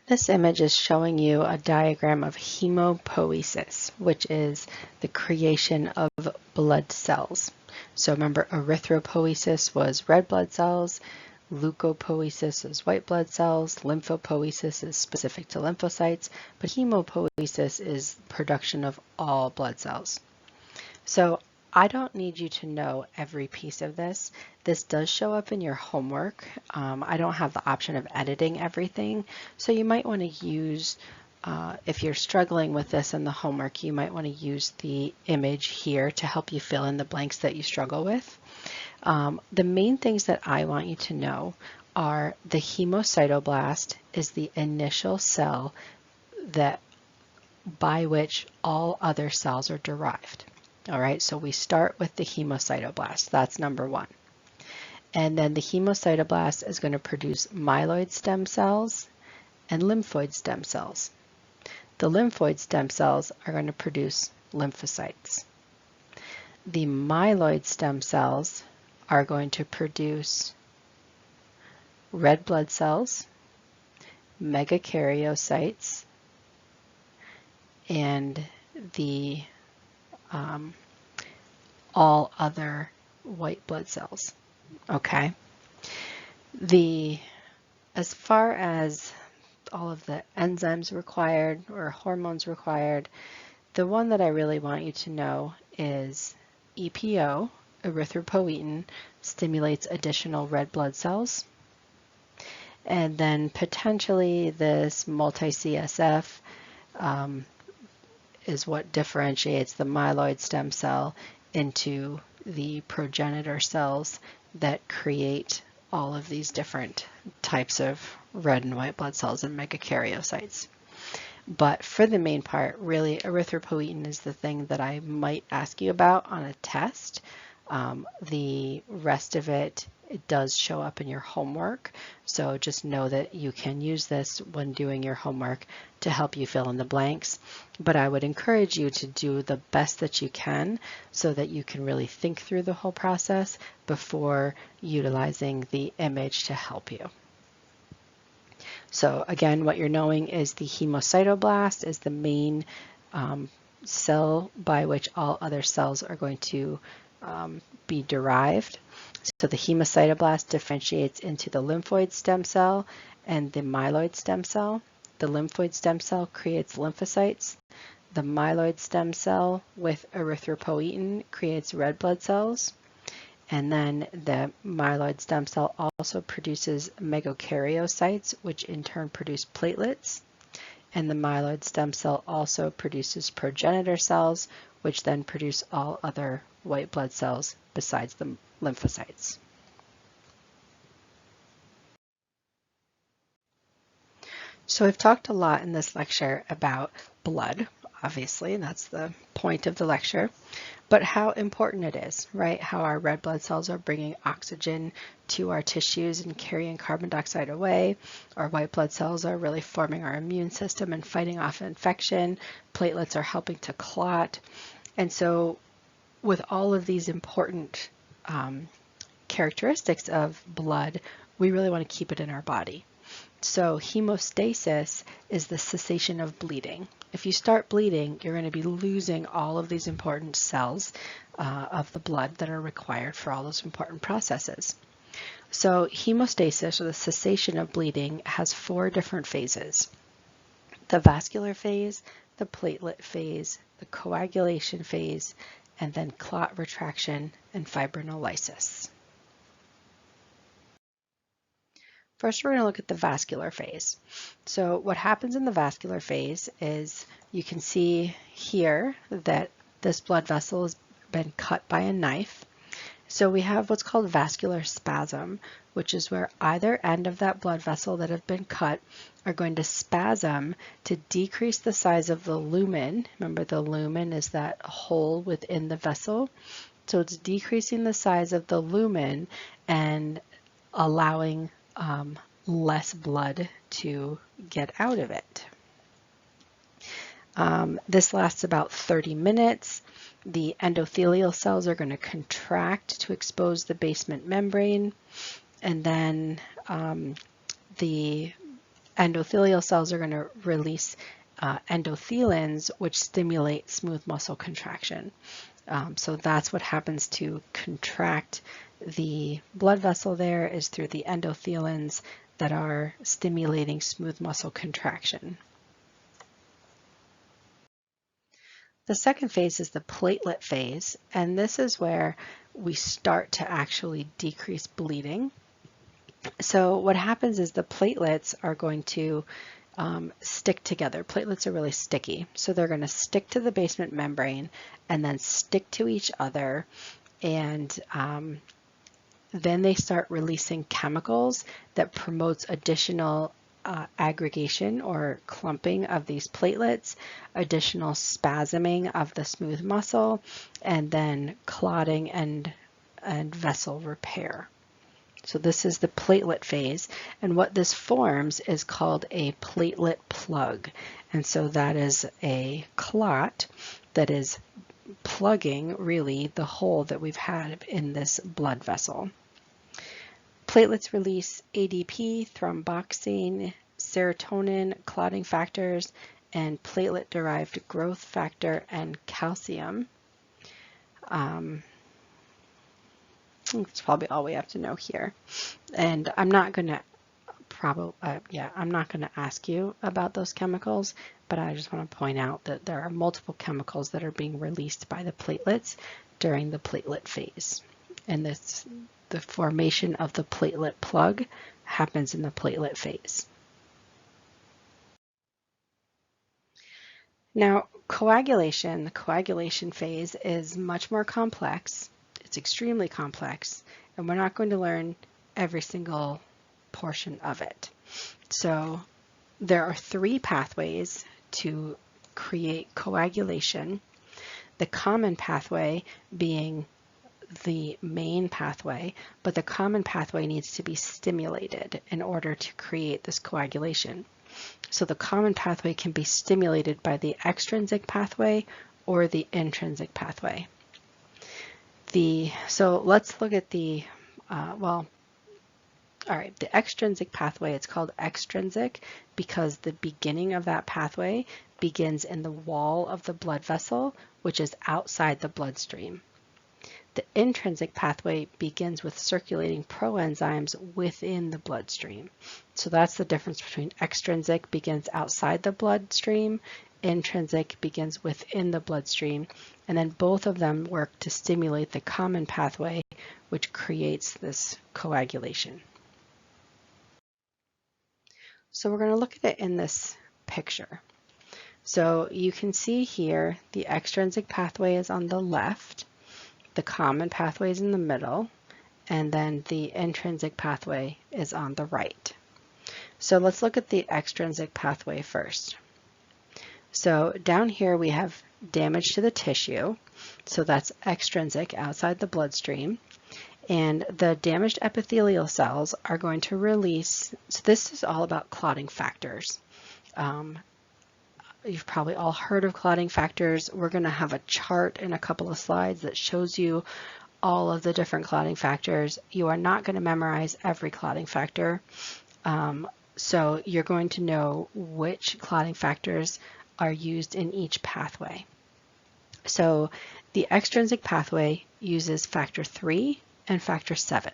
This image is showing you a diagram of hemopoiesis, which is the creation of blood cells. So remember, erythropoiesis was red blood cells, leukopoiesis is white blood cells, lymphopoiesis is specific to lymphocytes, but hemopoiesis is production of all blood cells. So I don't need you to know every piece of this. This does show up in your homework. I don't have the option of editing everything, so you might want to use, if you're struggling with this in the homework, you might want to use the image here to help you fill in the blanks that you struggle with. The main things that I want you to know are the hemocytoblast is the initial cell that by which all other cells are derived. All right, so we start with the hemocytoblast. That's number one. And then the hemocytoblast is going to produce myeloid stem cells and lymphoid stem cells. The lymphoid stem cells are going to produce lymphocytes. The myeloid stem cells are going to produce red blood cells, megakaryocytes, and the all other white blood cells. Okay. As far as all of the enzymes required or hormones required, the one that I really want you to know is EPO, erythropoietin, stimulates additional red blood cells. And then potentially this multi-CSF is what differentiates the myeloid stem cell into the progenitor cells that create all of these different types of red and white blood cells and megakaryocytes. But for the main part, really, erythropoietin is the thing that I might ask you about on a test. The rest of it does show up in your homework, so just know that you can use this when doing your homework to help you fill in the blanks. But I would encourage you to do the best that you can so that you can really think through the whole process before utilizing the image to help you. So again, what you're knowing is the hemocytoblast is the main cell by which all other cells are going to be derived. So the hemocytoblast differentiates into the lymphoid stem cell and the myeloid stem cell. The lymphoid stem cell creates lymphocytes. The myeloid stem cell with erythropoietin creates red blood cells. And then the myeloid stem cell also produces megakaryocytes, which in turn produce platelets. And the myeloid stem cell also produces progenitor cells, which then produce all other white blood cells besides the lymphocytes. So I've talked a lot in this lecture about blood, obviously, that's the point of the lecture, but how important it is, right? How our red blood cells are bringing oxygen to our tissues and carrying carbon dioxide away. Our white blood cells are really forming our immune system and fighting off infection. Platelets are helping to clot. And so with all of these important characteristics of blood, we really want to keep it in our body. So hemostasis is the cessation of bleeding. If you start bleeding, you're going to be losing all of these important cells of the blood that are required for all those important processes. So hemostasis, or the cessation of bleeding, has 4 different phases: the vascular phase, the platelet phase, the coagulation phase, and then clot retraction and fibrinolysis. First, we're going to look at the vascular phase. So what happens in the vascular phase is you can see here that this blood vessel has been cut by a knife. So we have what's called vascular spasm, which is where either end of that blood vessel that have been cut are going to spasm to decrease the size of the lumen. Remember, the lumen is that hole within the vessel. So it's decreasing the size of the lumen and allowing less blood to get out of it. This lasts about 30 minutes. The endothelial cells are going to contract to expose the basement membrane, and then the endothelial cells are going to release endothelins, which stimulate smooth muscle contraction. So that's what happens to contract the blood vessel there, is through the endothelins that are stimulating smooth muscle contraction. The second phase is the platelet phase, and this is where we start to actually decrease bleeding. So what happens is the platelets are going to stick together. Platelets are really sticky, so they're going to stick to the basement membrane and then stick to each other, and then they start releasing chemicals that promotes additional aggregation or clumping of these platelets, additional spasming of the smooth muscle, and then clotting and vessel repair. So this is the platelet phase, and what this forms is called a platelet plug. And so that is a clot that is plugging really the hole that we've had in this blood vessel. Platelets release ADP, thromboxane, serotonin, clotting factors, and platelet-derived growth factor and calcium. That's probably all we have to know here. And I'm not going to I'm not going to ask you about those chemicals, but I just want to point out that there are multiple chemicals that are being released by the platelets during the platelet phase. And the formation of the platelet plug happens in the platelet phase. Now, the coagulation phase is much more complex. It's extremely complex, and we're not going to learn every single portion of it. So there are 3 pathways to create coagulation, the common pathway being the main pathway, but the common pathway needs to be stimulated in order to create this coagulation. So the common pathway can be stimulated by the extrinsic pathway or the intrinsic pathway. So let's look at the, All right, the extrinsic pathway, it's called extrinsic because the beginning of that pathway begins in the wall of the blood vessel, which is outside the bloodstream. The intrinsic pathway begins with circulating proenzymes within the bloodstream. So that's the difference between extrinsic begins outside the bloodstream, intrinsic begins within the bloodstream, and then both of them work to stimulate the common pathway, which creates this coagulation. So we're going to look at it in this picture. So you can see here the extrinsic pathway is on the left, the common pathway is in the middle, and then the intrinsic pathway is on the right. So let's look at the extrinsic pathway first. So down here we have damage to the tissue, so that's extrinsic, outside the bloodstream. And the damaged epithelial cells are going to release, so this is all about clotting factors. You've probably all heard of clotting factors. We're going to have a chart in a couple of slides that shows you all of the different clotting factors. You are not going to memorize every clotting factor. So you're going to know which clotting factors are used in each pathway. So the extrinsic pathway uses factor 3 and factor 7.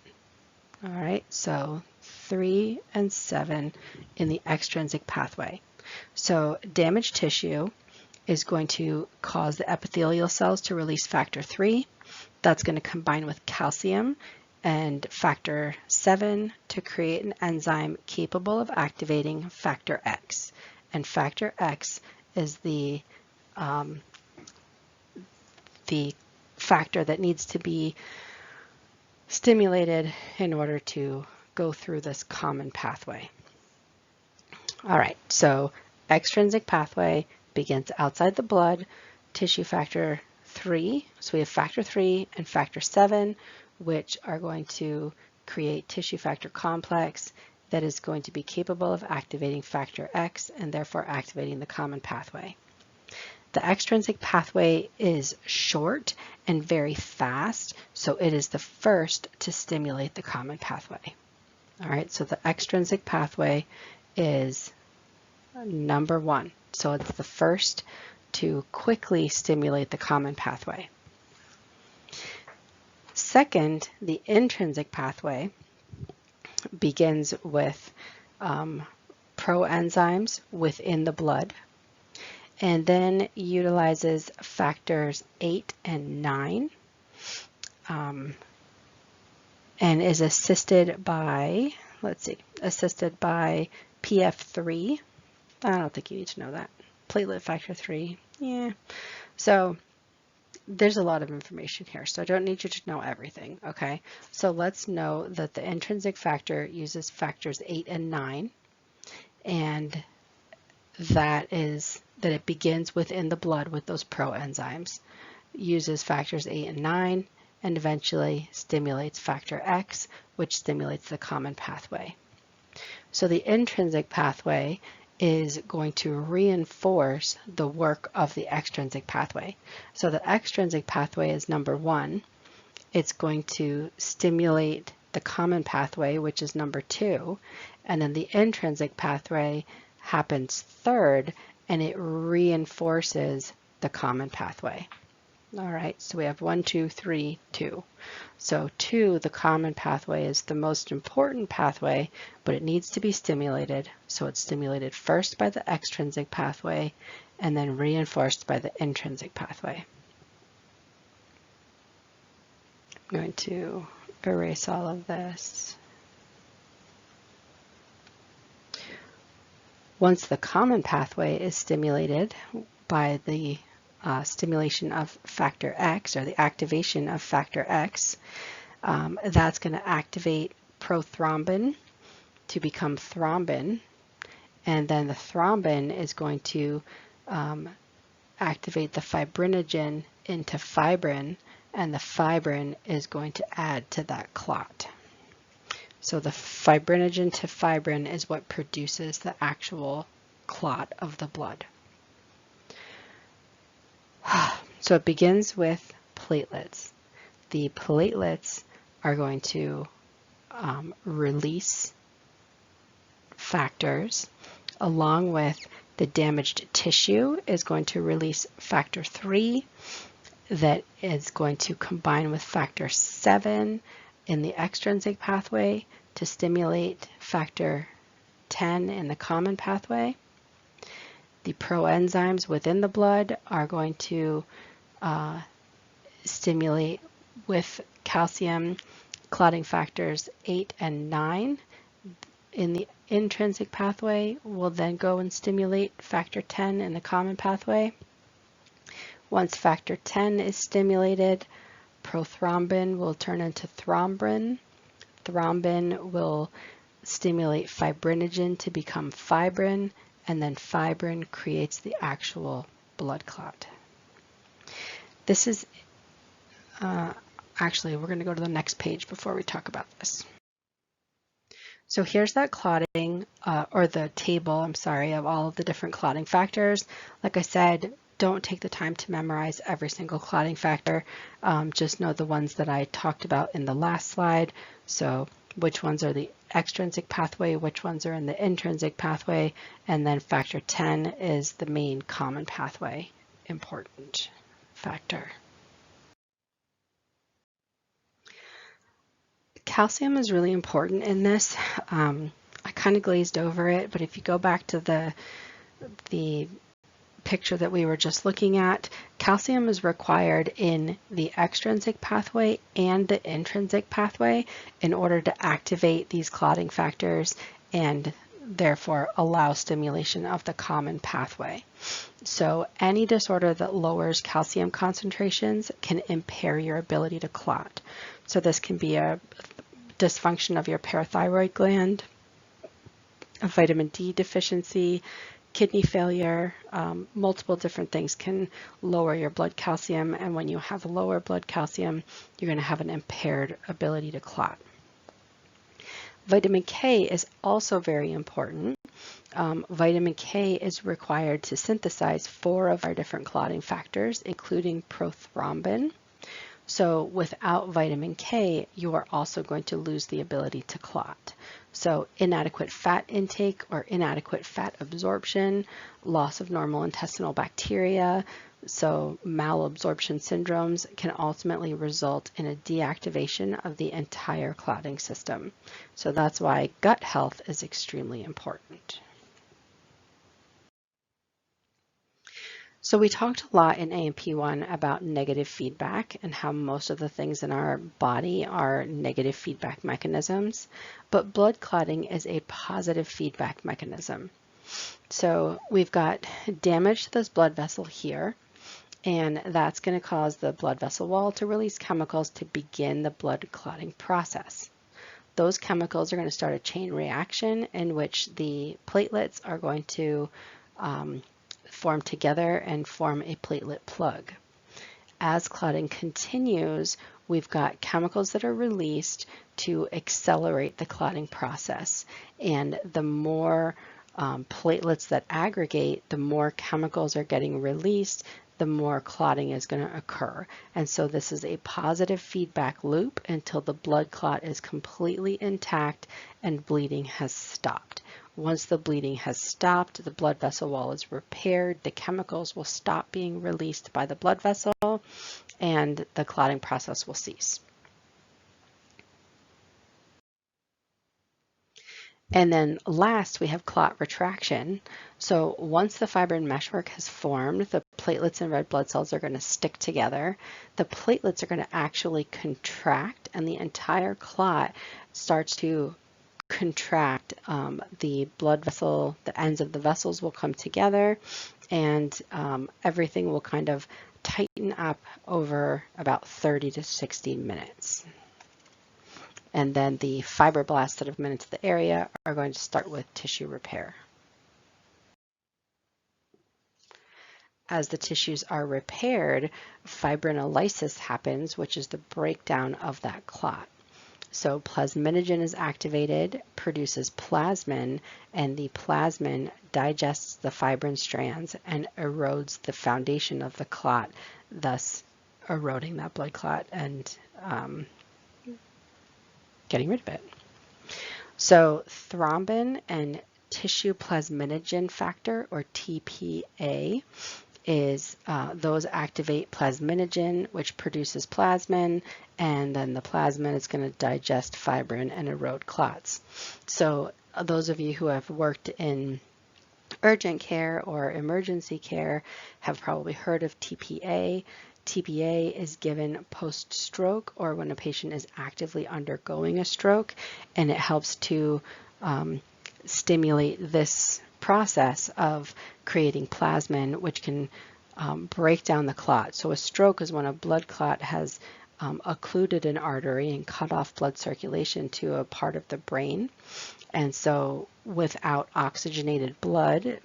All right, so 3 and 7 in the extrinsic pathway. So damaged tissue is going to cause the epithelial cells to release factor 3. That's going to combine with calcium and factor 7 to create an enzyme capable of activating factor X. And factor X is the factor that needs to be stimulated in order to go through this common pathway. All right, so extrinsic pathway begins outside the blood, tissue factor 3. So we have factor 3 and factor 7, which are going to create tissue factor complex that is going to be capable of activating factor X and therefore activating the common pathway. The extrinsic pathway is short and very fast, so it is the first to stimulate the common pathway. All right, so the extrinsic pathway is number 1. So it's the first to quickly stimulate the common pathway. Second, the intrinsic pathway begins with proenzymes within the blood, and then utilizes factors 8 and 9, and is assisted by, PF3. I don't think you need to know that. Platelet factor 3, yeah. So there's a lot of information here, so I don't need you to know everything, okay? So let's know that the intrinsic factor uses factors 8 and 9, and that it begins within the blood with those proenzymes, uses factors 8 and 9, and eventually stimulates factor X, which stimulates the common pathway. So the intrinsic pathway is going to reinforce the work of the extrinsic pathway. So the extrinsic pathway is number 1. It's going to stimulate the common pathway, which is number 2, and then the intrinsic pathway happens third, and it reinforces the common pathway. All right, so we have 1, 2, 3, 2. So 2, the common pathway, is the most important pathway, but it needs to be stimulated. So it's stimulated first by the extrinsic pathway and then reinforced by the intrinsic pathway. I'm going to erase all of this. Once the common pathway is stimulated by the stimulation of factor X, or the activation of factor X, that's going to activate prothrombin to become thrombin, and then the thrombin is going to activate the fibrinogen into fibrin, and the fibrin is going to add to that clot. So the fibrinogen to fibrin is what produces the actual clot of the blood. So it begins with platelets. The platelets are going to release factors, along with the damaged tissue is going to release factor 3 that is going to combine with factor 7 in the extrinsic pathway to stimulate factor 10 in the common pathway. The proenzymes within the blood are going to stimulate with calcium clotting factors 8 and 9 in the intrinsic pathway will then go and stimulate factor 10 in the common pathway. Once factor 10 is stimulated, prothrombin will turn into thrombin. Thrombin will stimulate fibrinogen to become fibrin, and then fibrin creates the actual blood clot. This is actually, we're going to go to the next page before we talk about this. So here's that clotting, or the table, I'm sorry, of all of the different clotting factors. Like I said, don't take the time to memorize every single clotting factor. Just know the ones that I talked about in the last slide. So which ones are the extrinsic pathway, which ones are in the intrinsic pathway, and then factor 10 is the main common pathway important factor. Calcium is really important in this. I kind of glazed over it, but if you go back to the picture that we were just looking at, calcium is required in the extrinsic pathway and the intrinsic pathway in order to activate these clotting factors and therefore allow stimulation of the common pathway. So any disorder that lowers calcium concentrations can impair your ability to clot. So this can be a dysfunction of your parathyroid gland, a vitamin D deficiency, kidney failure, multiple different things can lower your blood calcium, and when you have lower blood calcium, you're going to have an impaired ability to clot. Vitamin K is also very important. Vitamin K is required to synthesize 4 of our different clotting factors, including prothrombin. So without vitamin K, you are also going to lose the ability to clot. So inadequate fat intake or inadequate fat absorption, loss of normal intestinal bacteria, so malabsorption syndromes can ultimately result in a deactivation of the entire clotting system. So that's why gut health is extremely important. So we talked a lot in A&P1 about negative feedback and how most of the things in our body are negative feedback mechanisms, but blood clotting is a positive feedback mechanism. So we've got damage to this blood vessel here, and that's going to cause the blood vessel wall to release chemicals to begin the blood clotting process. Those chemicals are going to start a chain reaction in which the platelets are going to form together and form a platelet plug. As clotting continues, we've got chemicals that are released to accelerate the clotting process. And the more platelets that aggregate, the more chemicals are getting released, the more clotting is going to occur. And so this is a positive feedback loop until the blood clot is completely intact and bleeding has stopped. Once the bleeding has stopped, the blood vessel wall is repaired, the chemicals will stop being released by the blood vessel, and the clotting process will cease. And then last, we have clot retraction. So once the fibrin meshwork has formed, the platelets and red blood cells are going to stick together. The platelets are going to actually contract, and the entire clot starts to contract. The blood vessel, the ends of the vessels will come together, and everything will kind of tighten up over about 30 to 60 minutes. And then the fibroblasts that have been into the area are going to start with tissue repair. As the tissues are repaired, fibrinolysis happens, which is the breakdown of that clot. So plasminogen is activated, produces plasmin, and the plasmin digests the fibrin strands and erodes the foundation of the clot, thus eroding that blood clot and getting rid of it. So thrombin and tissue plasminogen factor, or TPA, is those activate plasminogen, which produces plasmin, and then the plasmin is going to digest fibrin and erode clots. So those of you who have worked in urgent care or emergency care have probably heard of TPA. TPA is given post-stroke or when a patient is actively undergoing a stroke, and it helps to stimulate this process of creating plasmin, which can break down the clot. So a stroke is when a blood clot has occluded an artery and cut off blood circulation to a part of the brain. And so without oxygenated blood,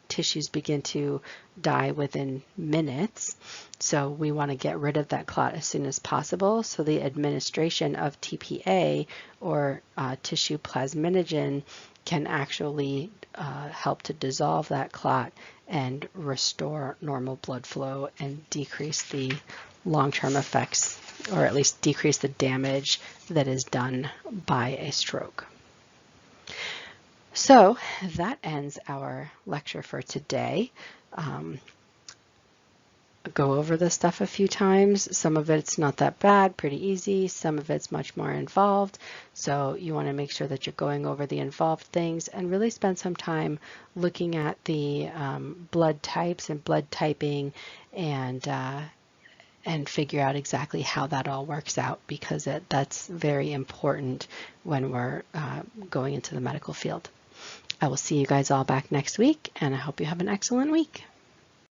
tissues begin to die within minutes. So we want to get rid of that clot as soon as possible. So the administration of TPA, or tissue plasminogen, can actually help to dissolve that clot and restore normal blood flow and decrease the long-term effects, or at least decrease the damage that is done by a stroke. So that ends our lecture for today. Go over this stuff a few times. Some of it's not that bad, pretty easy. Some of it's much more involved. So you want to make sure that you're going over the involved things and really spend some time looking at the blood types and blood typing, and figure out exactly how that all works out, because that's very important when we're going into the medical field. I will see you guys all back next week, and I hope you have an excellent week.